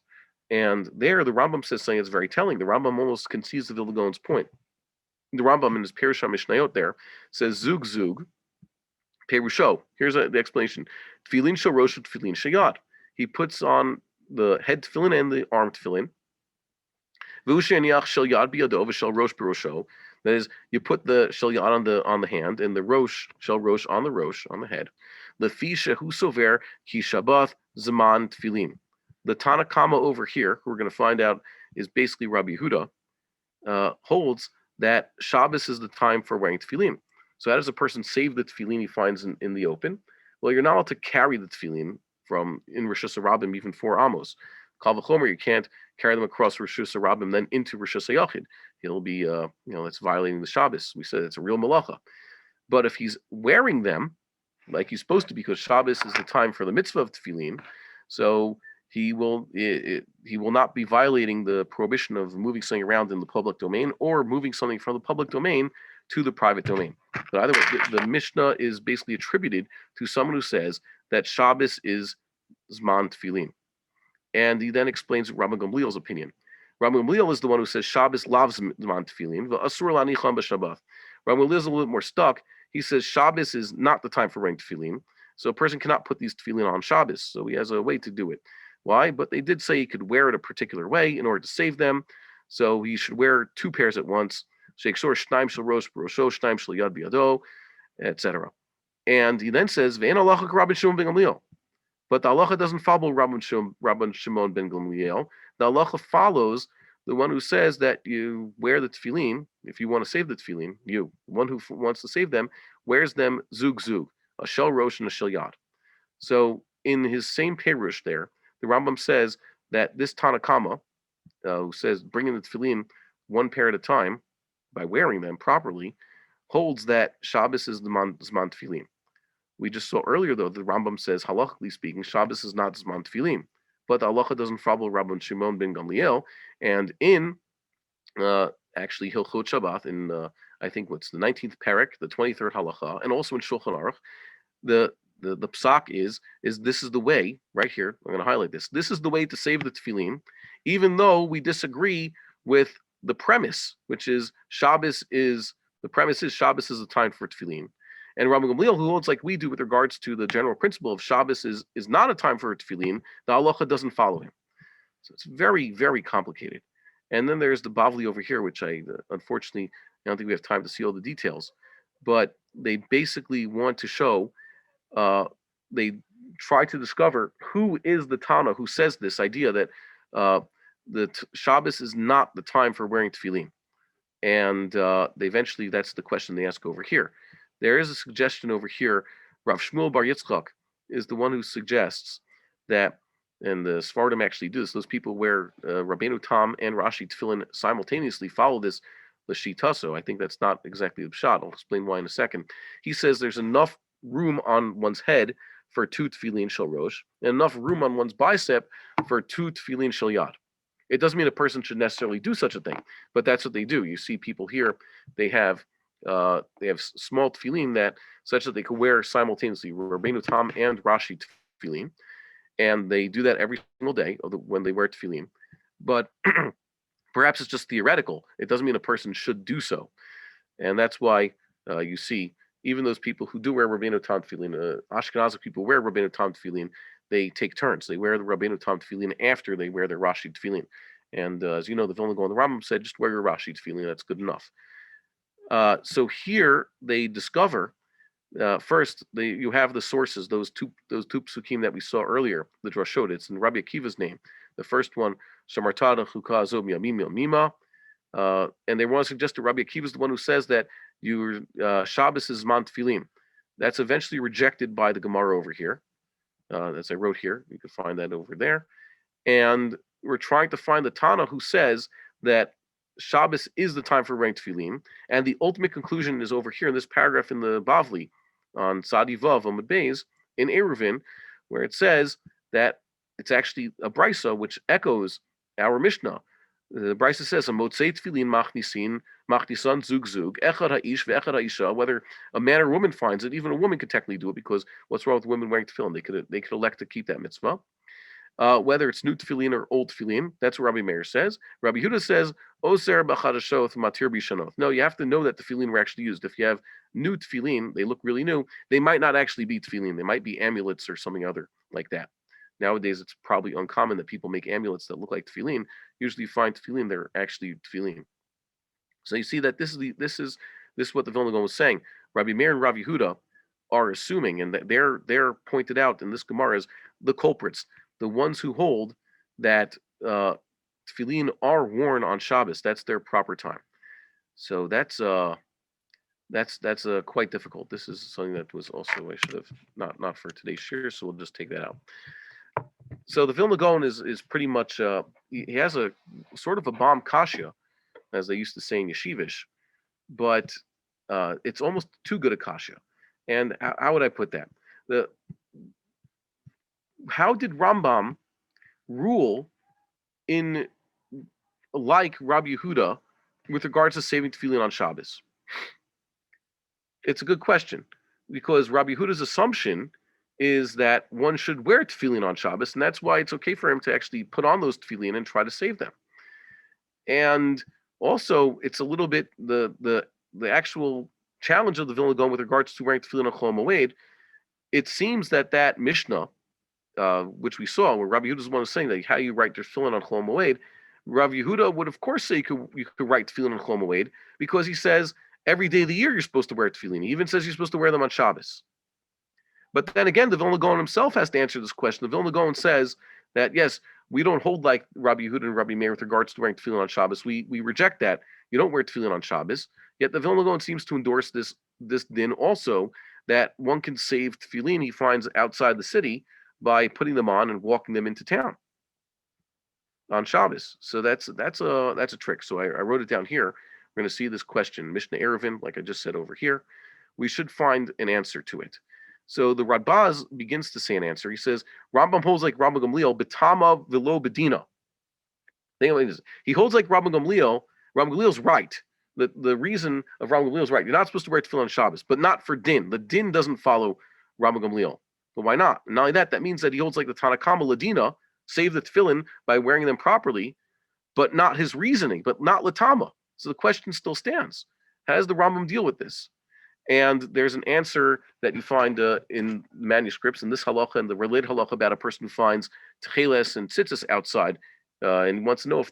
And there, the Rambam says something that's very telling. The Rambam almost concedes the Vilna Gaon's point. The Rambam in his Perush HaMishnayot there says zug zug perusho. Here's the explanation: tefillin shel rosh, tefillin shel yad. He puts on the head tefillin and the arm tefillin. V'hu she'aniach shel yad biyado v'shel rosh perusho. That is, you put the shel yad on the hand, and the rosh shel rosh on the head. Lefi shehu sover ki Shabbat zaman tefillin. The Tanakama over here, who we're going to find out is basically Rabbi Yehuda, holds that Shabbos is the time for wearing tefillin. So how does a person save the tefillin he finds in the open? Well, you're not allowed to carry the tefillin from in Rosh Hashanah, even 4 amos. Kal v'chomer, you can't carry them across Rosh Hashanah then into Rosh Hashanah. He'll be, that's violating the Shabbos. We said it's a real malacha. But if he's wearing them like he's supposed to, because Shabbos is the time for the mitzvah of tefillin, so he will not be violating the prohibition of moving something around in the public domain or moving something from the public domain to the private domain. But either way, the Mishnah is basically attributed to someone who says that Shabbos is Zman Tefillin. And he then explains Rabbi Gamliel's opinion. Rabbi Gamliel is the one who says Shabbos loves Zman Tefillin, v'asur lanicham b'Shabbat. Rabbi Eliezer is a little bit more stuck. He says Shabbos is not the time for wearing tefillin, so a person cannot put these tefillin on Shabbos. So he has a way to do it. Why? But they did say he could wear it a particular way in order to save them. So he should wear 2 pairs at once. Sheiksor shnaim shel rosh b'rosho, shnaim shel yad b'yado, etc. And he then says, "Ve'en halacha Rabbi Shimon ben Gamliel." But the halacha doesn't follow Rabbi Shimon ben Gamliel. The halacha follows the one who says that you wear the tefillin, if you want to save the tefillin, the one who wants to save them, wears them zug zug, a shel rosh and a shel yad. So in his same perush there, the Rambam says that this Tanakama, who says bringing the tefillin 1 pair at a time by wearing them properly, holds that Shabbos is the Zman tefillin. We just saw earlier, though, the Rambam says, halachically speaking, Shabbos is not Zman tefillin. But the halacha doesn't follow Rabbi Shimon ben Gamliel. And in, actually, Hilchot Shabbat, in, I think, what's the 19th parak, the 23rd halacha, and also in Shulchan Aruch, the psak is this is the way, right here, I'm going to highlight this. This is the way to save the tefillin, even though we disagree with the premise, which is the premise is Shabbos is a time for tefillin. And Rabbi Gamliel, who holds like we do with regards to the general principle of Shabbos is not a time for tefillin, the halacha doesn't follow him. So it's very, very complicated. And then there's the Bavli over here, which I unfortunately I don't think we have time to see all the details. But they basically want to show, they try to discover who is the Tana who says this idea that Shabbos is not the time for wearing tefillin. And they eventually, that's the question they ask over here. There is a suggestion over here. Rav Shmuel Bar Yitzchak is the one who suggests that, and the Sephardim actually do this. Those people where Rabbeinu Tam and Rashi Tefillin simultaneously follow this Lashita. So I think that's not exactly the pshat. I'll explain why in a second. He says there's enough room on one's head for 2 tefillin shel rosh, and enough room on one's bicep for 2 tefillin shel yad. It doesn't mean a person should necessarily do such a thing, but that's what they do. You see people here, they have small tefillin that such that they can wear simultaneously Rabbeinu Tam and Rashi tefillin, and they do that every single day when they wear tefillin. But perhaps it's just theoretical. It doesn't mean a person should do so, and that's why you see even those people who do wear Rabbeinu Tam tefillin, Ashkenazi people wear Rabbeinu Tam tefillin. They take turns. They wear the Rabbeinu Tam tefillin after they wear their Rashi tefillin. And as you know, the Vilna Gaon, the Rambam said, just wear your Rashi tefillin. That's good enough. So here they discover first you have the sources, those two psukim that we saw earlier, the drashot. It's in Rabbi Akiva's name. The first one, Shamartada Chuka Zo Miyamim Mima, and they want to suggest that Rabbi Akiva is the one who says that your Shabbos is Zman tefillin. That's eventually rejected by the Gemara over here. As I wrote here, you can find that over there. And we're trying to find the Tana who says that Shabbos is the time for wearing tefillin, and the ultimate conclusion is over here in this paragraph in the Bavli on Sadi Vav Amud Beis in Eruvin, where it says that it's actually a brisa which echoes our Mishnah. The brisa says, "Motzei tefillin machnisan zug zug echad ha'ish ve'echad ha'isha." Whether a man or woman finds it, even a woman could technically do it, because what's wrong with women wearing tefillin? They could elect to keep that mitzvah. Whether it's new tefillin or old tefillin, that's what Rabbi Meir says. Rabbi Huda says, "Oser b'chadashoth matir b'shanoth." No, you have to know that tefillin were actually used. If you have new tefillin, they look really new. They might not actually be tefillin. They might be amulets or something other like that. Nowadays, it's probably uncommon that people make amulets that look like tefillin. Usually, you find tefillin; they're actually tefillin. So you see that this is what the Vilna Gaon was saying. Rabbi Meir and Rabbi Huda are assuming, and that they're pointed out in this Gemara as the culprits, the ones who hold that tefillin are worn on Shabbos. That's their proper time. So that's quite difficult. This is something that was also I should have not for today's share, so we'll just take that out. So the Vilna Gaon is pretty much he has a sort of a bomb kasha, as they used to say in yeshivish, but it's almost too good a kasha. And how would I put that? How did Rambam rule in like Rabbi Yehuda with regards to saving tefillin on Shabbos? It's a good question, because Rabbi Yehuda's assumption is that one should wear tefillin on Shabbos, and that's why it's okay for him to actually put on those tefillin and try to save them. And also, it's a little bit the actual challenge of the Vilna Gaon with regards to wearing tefillin on Chol HaMoed, it seems that Mishnah, which we saw, where Rabbi Yehuda's one was saying that how you write tefillin on Chol HaMoed, Rabbi Yehuda would of course say you could write tefillin on Chol HaMoed because he says every day of the year you're supposed to wear tefillin. He even says you're supposed to wear them on Shabbos. But then again, the Vilna Gaon himself has to answer this question. The Vilna Gaon says that yes, we don't hold like Rabbi Yehuda and Rabbi Meir with regards to wearing tefillin on Shabbos. We reject that. You don't wear tefillin on Shabbos. Yet the Vilna Gaon seems to endorse this din also, that one can save tefillin he finds outside the city by putting them on and walking them into town on Shabbos. So that's a trick. So I wrote it down here. We're going to see this question, Mishnah Eruvin, like I just said over here. We should find an answer to it. So the Radbaz begins to say an answer. He says, Rambam holds like Rabbi Gamliel, betama velo bedina. He holds like Rabbi Gamliel. Rabbi Gamliel's right. The reason of Rabbi Gamliel's right. You're not supposed to wear tefillin on Shabbos, but not for din. The din doesn't follow Rabbi Gamliel. But why not? And not only that, that means that he holds like the Tanakama Ladina, save the tefillin by wearing them properly, but not his reasoning, but not Latama. So the question still stands. How does the Rambam deal with this? And there's an answer that you find in manuscripts in this halacha and the related halacha about a person who finds tcheles and tzitzis outside and wants to know if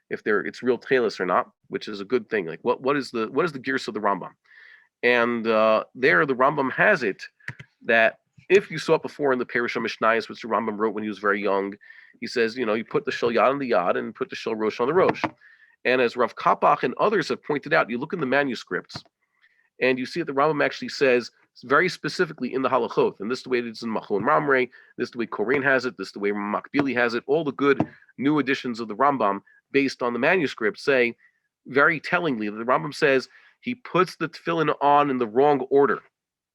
it's real tcheles or not, which is a good thing. Like what is the gears of the Rambam? And there the Rambam has it that if you saw it before in the Perush HaMishnayos, which the Rambam wrote when he was very young, he says, you put the shel yad on the yad and put the shel rosh on the rosh. And as Rav Kapach and others have pointed out, you look in the manuscripts, and you see that the Rambam actually says very specifically in the halachot, and this is the way it is in Machon Mamre, this is the way Koren has it, this is the way Makbili has it, all the good new editions of the Rambam based on the manuscript say very tellingly that the Rambam says he puts the tefillin on in the wrong order.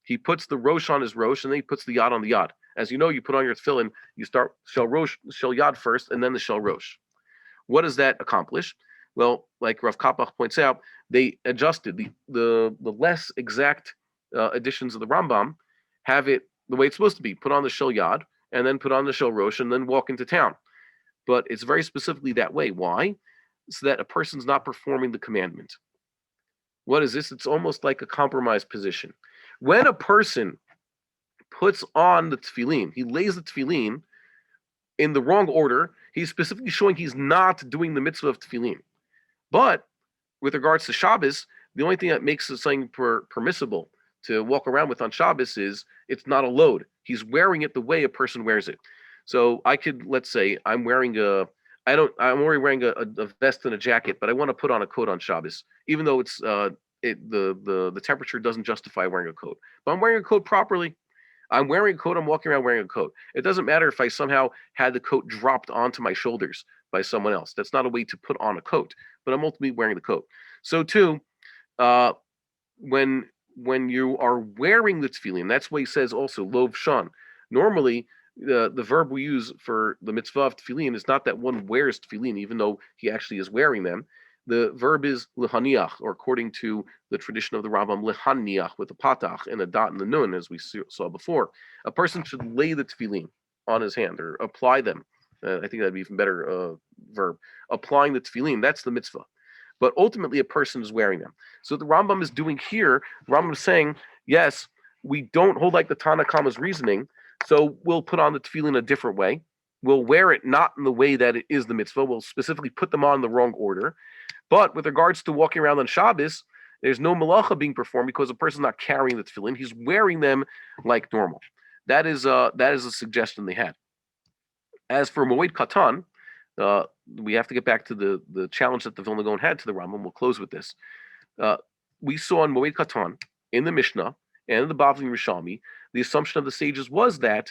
He puts the rosh on his rosh, and then he puts the yad on the yad. As you know, you put on your tefillin, you start shel yad first, and then the shel rosh. What does that accomplish? Well, like Rav Kapach points out, they adjusted the less exact editions of the Rambam have it the way it's supposed to be: put on the shel yad, and then put on the shel rosh, and then walk into town. But it's very specifically that way. Why? So that a person's not performing the commandment. What is this? It's almost like a compromised position. When a person puts on the tefillin, he lays the tefillin in the wrong order, he's specifically showing he's not doing the mitzvah of tefillin. But with regards to Shabbos, the only thing that makes it something permissible to walk around with on Shabbos is it's not a load. He's wearing it the way a person wears it. So I could, let's say, I'm already wearing a vest and a jacket, but I want to put on a coat on Shabbos, even though it's the temperature doesn't justify wearing a coat. But I'm wearing a coat properly. I'm wearing a coat. I'm walking around wearing a coat. It doesn't matter if I somehow had the coat dropped onto my shoulders by someone else. That's not a way to put on a coat, but I'm ultimately wearing the coat. So too, when you are wearing the tefillin, that's what he says also, lov shan. Normally, the verb we use for the mitzvah of tefillin is not that one wears tefillin, even though he actually is wearing them. The verb is lehaniach, or according to the tradition of the Rambam, lehaniach with a patach and a dot and the nun, as we saw before. A person should lay the tefillin on his hand or apply them. I think that'd be even better verb. Applying the tefillin, that's the mitzvah. But ultimately, a person is wearing them. So the Rambam is doing here, the Rambam is saying, yes, we don't hold like the Tanakhama's reasoning, so we'll put on the tefillin a different way. We'll wear it not in the way that it is the mitzvah. We'll specifically put them on in the wrong order. But with regards to walking around on Shabbos, there's no malacha being performed because a person's not carrying the tefillin. He's wearing them like normal. That is a suggestion they had. As for Moed Katan, we have to get back to the challenge that the Vilna Gaon had to the Rambam. We'll close with this. We saw in Moed Katan, in the Mishnah, and in the Bavli Rishami, the assumption of the sages was that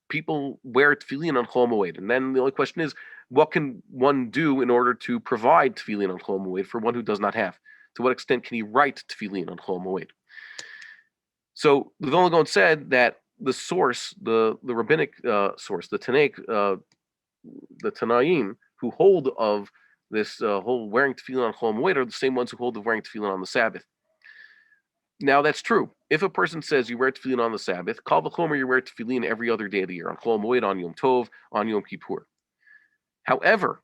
people wear tefillin on Chol HaMoed. And then the only question is, what can one do in order to provide tefillin on Chol HaMoed for one who does not have? To what extent can he write tefillin on Chol HaMoed? So the Vilna Gaon said that the source, the rabbinic source, the Tanaic, the Tanaim, who hold of this whole wearing tefillin on Chol HaMoed are the same ones who hold of wearing tefillin on the Sabbath. Now that's true. If a person says you wear tefillin on the Sabbath, kal v'chomer you wear tefillin every other day of the year, on Chol HaMoed, on Yom Tov, on Yom Kippur. However,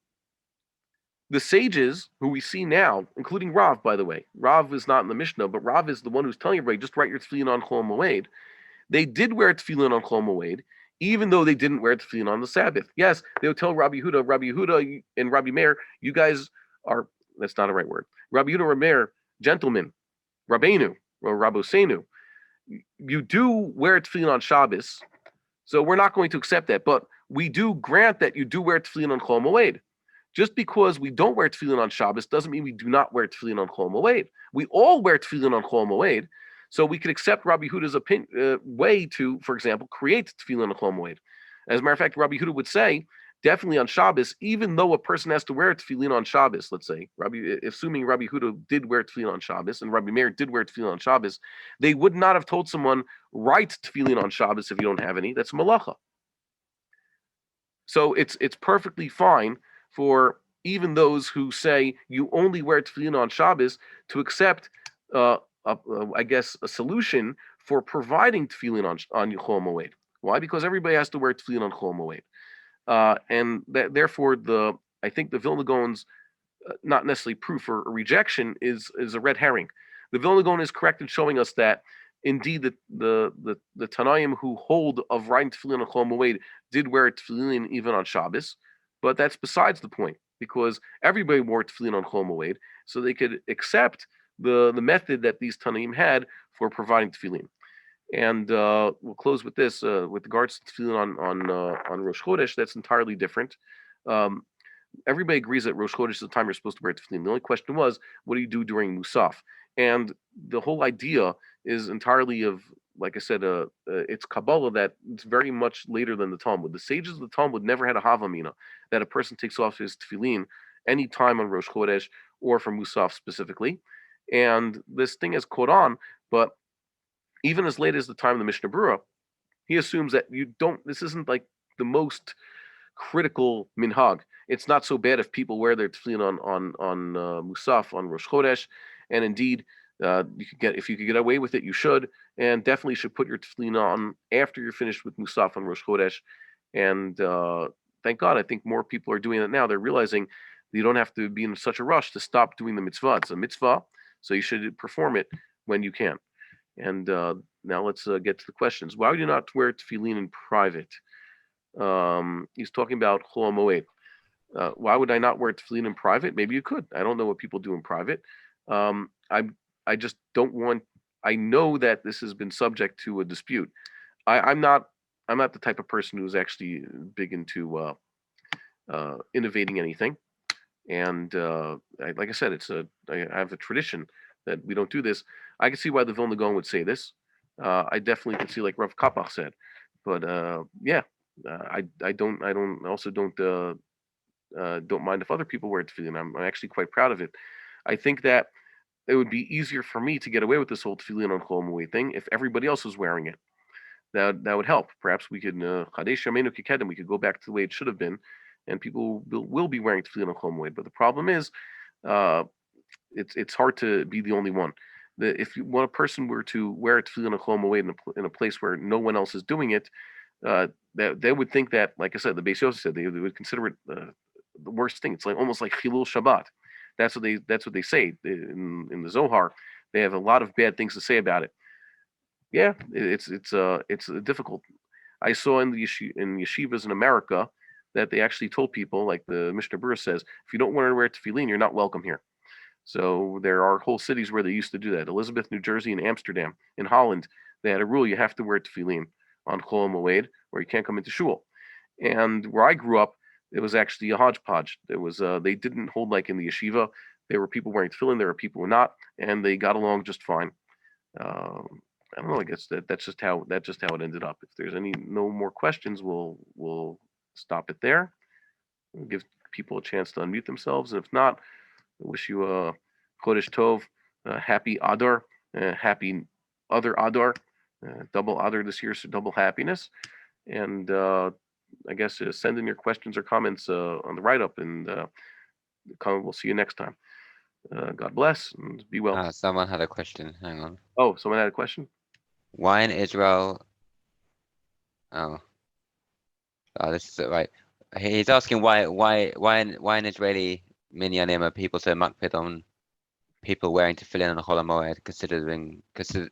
The sages who we see now, including Rav, by the way, Rav is not in the Mishnah, but Rav is the one who's telling everybody just write your tefillin on Chol HaMoed. They did wear tefillin on Chol HaMoed, even though they didn't wear tefillin on the Sabbath. Yes, they would tell Rabbi Yehuda, and Rabbi Meir, you guys are, that's not a right word. Rabbi Yehuda, Rabbi Meir, gentlemen, Rabbeinu, or Rabosenu, you do wear tefillin on Shabbos, so we're not going to accept that. But we do grant that you do wear tefillin on Chol HaMoed. Just because we don't wear tefillin on Shabbos doesn't mean we do not wear tefillin on Chol HaMoed. We all wear tefillin on Chol HaMoed, so we could accept Rabbi Huda's way to, for example, create tefillin on Chol HaMoed. As a matter of fact, Rabbi Huda would say, definitely on Shabbos, even though a person has to wear tefillin on Shabbos, let's say, assuming Rabbi Huda did wear tefillin on Shabbos and Rabbi Meir did wear tefillin on Shabbos, they would not have told someone, write tefillin on Shabbos if you don't have any. That's malacha. So it's perfectly fine for even those who say you only wear tefillin on Shabbos to accept, I guess, a solution for providing tefillin on Chol HaMoed. Why? Because everybody has to wear tefillin on Chol HaMoed, and therefore I think the Vilna Gaon's not necessarily proof or rejection is a red herring. The Vilna Gaon is correct in showing us that indeed the Tanaim who hold of writing tefillin on Chol HaMoed did wear tefillin even on Shabbos, but that's besides the point because everybody wore tefillin on Chol HaMoed, so they could accept the method that these Tanaim had for providing tefillin. And we'll close with this with regards to tefillin on Rosh Chodesh. That's entirely different. Everybody agrees that Rosh Chodesh is the time you're supposed to wear tefillin. The only question was, what do you do during Musaf? And the whole idea is entirely of, like I said, it's Kabbalah that it's very much later than the Talmud. The sages of the Talmud never had a Havamina, that a person takes off his tefillin any time on Rosh Chodesh or for Musaf specifically. And this thing has caught on, but even as late as the time of the Mishnah Berurah, he assumes that this isn't like the most critical minhag. It's not so bad if people wear their tefillin on Musaf on Rosh Chodesh, and indeed, if you could get away with it, you should, and definitely should put your tefillin on after you're finished with Musaf on Rosh Chodesh. And thank God, I think more people are doing it now. They're realizing you don't have to be in such a rush to stop doing the mitzvah. It's a mitzvah, so you should perform it when you can. And now let's get to the questions. Why would you not wear tefillin in private? He's talking about Chol HaMoed. Why would I not wear tefillin in private? Maybe you could. I don't know what people do in private. I just don't want. I know that this has been subject to a dispute. I'm not the type of person who's actually big into innovating anything. And like I said, I have a tradition that we don't do this. I can see why the Vilna Gaon would say this. I definitely can see, like Rav Kapach said, but yeah, I don't mind if other people wear tefillin. I'm actually quite proud of it. I think that it would be easier for me to get away with this whole tefillin on Chol HaMoed thing if everybody else was wearing it. That would help. Perhaps we could Chadesh Yameinu Kikedim. We could go back to the way it should have been, and people will be wearing tefillin on Chol HaMoed. But the problem is, it's hard to be the only one. If one person were to wear tefillin on Chol HaMoed in a place where no one else is doing it, they would think that, like I said, the Beis Yosef said they would consider it the worst thing. It's like almost like Chilul Shabbat. That's what they say in the Zohar. They have a lot of bad things to say about it. Yeah, it's difficult. I saw in yeshivas in America that they actually told people, like the Mishnah Berurah says, if you don't want to wear tefillin, you're not welcome here. So there are whole cities where they used to do that. Elizabeth, New Jersey, and Amsterdam. In Holland, they had a rule: you have to wear tefillin on Chol HaMoed, or you can't come into shul. And where I grew up, it was actually a hodgepodge. There was they didn't hold like in the yeshiva. There were people wearing tefillin, there were people who were not, and they got along just fine. I don't know. I guess that's just how it ended up. If there's no more questions, we'll stop it there. We'll give people a chance to unmute themselves, and if not, I wish you a Chodesh Tov, happy Adar, happy other Adar, double Adar this year, so double happiness. And I guess send in your questions or comments on the write-up, and we'll see you next time. God bless and be well.
Someone had a question. Hang on.
Oh, someone had a question?
Why in Israel? Oh, this is it, right. He's asking why an Israeli minyanim are people so makpid on people wearing tefillin on Chol HaMoed,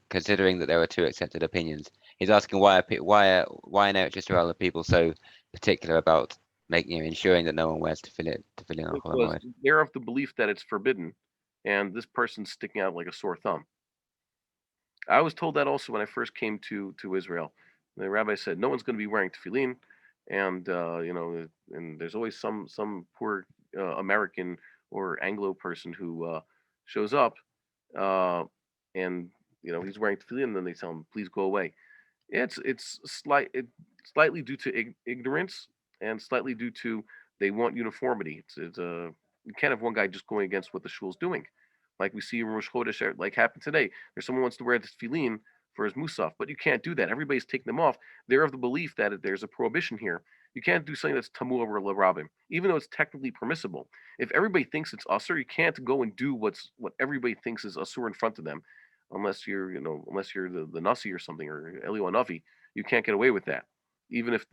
considering that there are two accepted opinions. He's asking why in Eretz Yisrael are people so particular about ensuring that no one wears tefillin on Chol
Because
HaMoed.
they're of the belief that it's forbidden, and this person's sticking out like a sore thumb. I was told that also when I first came to Israel. The rabbi said no one's going to be wearing tefillin, and and there's always some poor American or Anglo person who shows up, uh, and he's wearing tefillin, and then they tell him please go away. It's slightly due to ignorance and slightly due to they want uniformity. You can't have one guy just going against what the shul's doing, like we see in Rosh Chodesh, like happened today. There's someone wants to wear this tefillin for his musaf, but you can't do that. Everybody's taking them off. They're of the belief that there's a prohibition here. You can't do something that's tamu over rabim, even though it's technically permissible. If everybody thinks it's usur, you can't go and do what everybody thinks is usur in front of them, unless you're the nasi or something or Elio Navi, you can't get away with that. Even if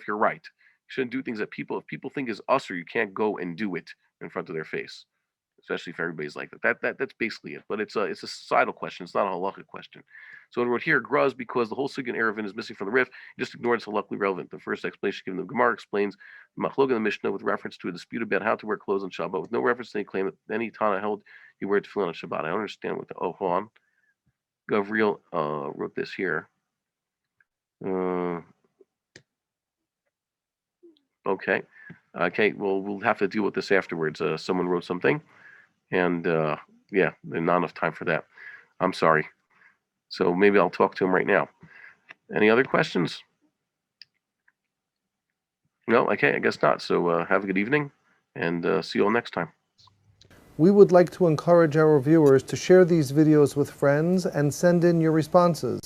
you're right, you shouldn't do things that if people think is usur, you can't go and do it in front of their face, especially if everybody's like that. That's basically it. But it's a societal question. It's not a halachic question. So when we're here, gruz because the whole Sugyan Erevin is missing from the Rif, you just ignore it's halachically relevant. The first explanation given the Gemara explains the Machlok in the Mishnah with reference to a dispute about how to wear clothes on Shabbat, with no reference to any claim that any Tana held you wear tefillin on Shabbat. I don't understand what the hold on. Gavriel wrote this here. Okay. Well, we'll have to deal with this afterwards. Someone wrote something, and yeah, there's not enough time for that. I'm sorry. So maybe I'll talk to him right now. Any other questions? No? Okay, I guess not. So have a good evening, and see you all next time.
We would like to encourage our viewers to share these videos with friends and send in your responses.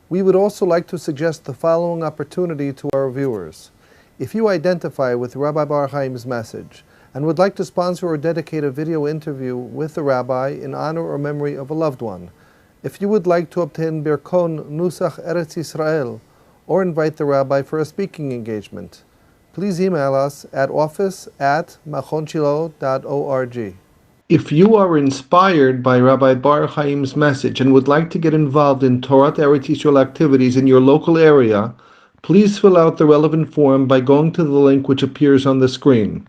We would also like to suggest the following opportunity to our viewers. If you identify with Rabbi Bar-Hayim's message and would like to sponsor or dedicate a video interview with the rabbi in honor or memory of a loved one, if you would like to obtain Birkon Nusach Eretz Yisrael or invite the rabbi for a speaking engagement, please email us at office@machonshilo.org. If you are inspired by Rabbi Bar-Hayim's message and would like to get involved in Torah Eretz Yisrael activities in your local area, please fill out the relevant form by going to the link which appears on the screen.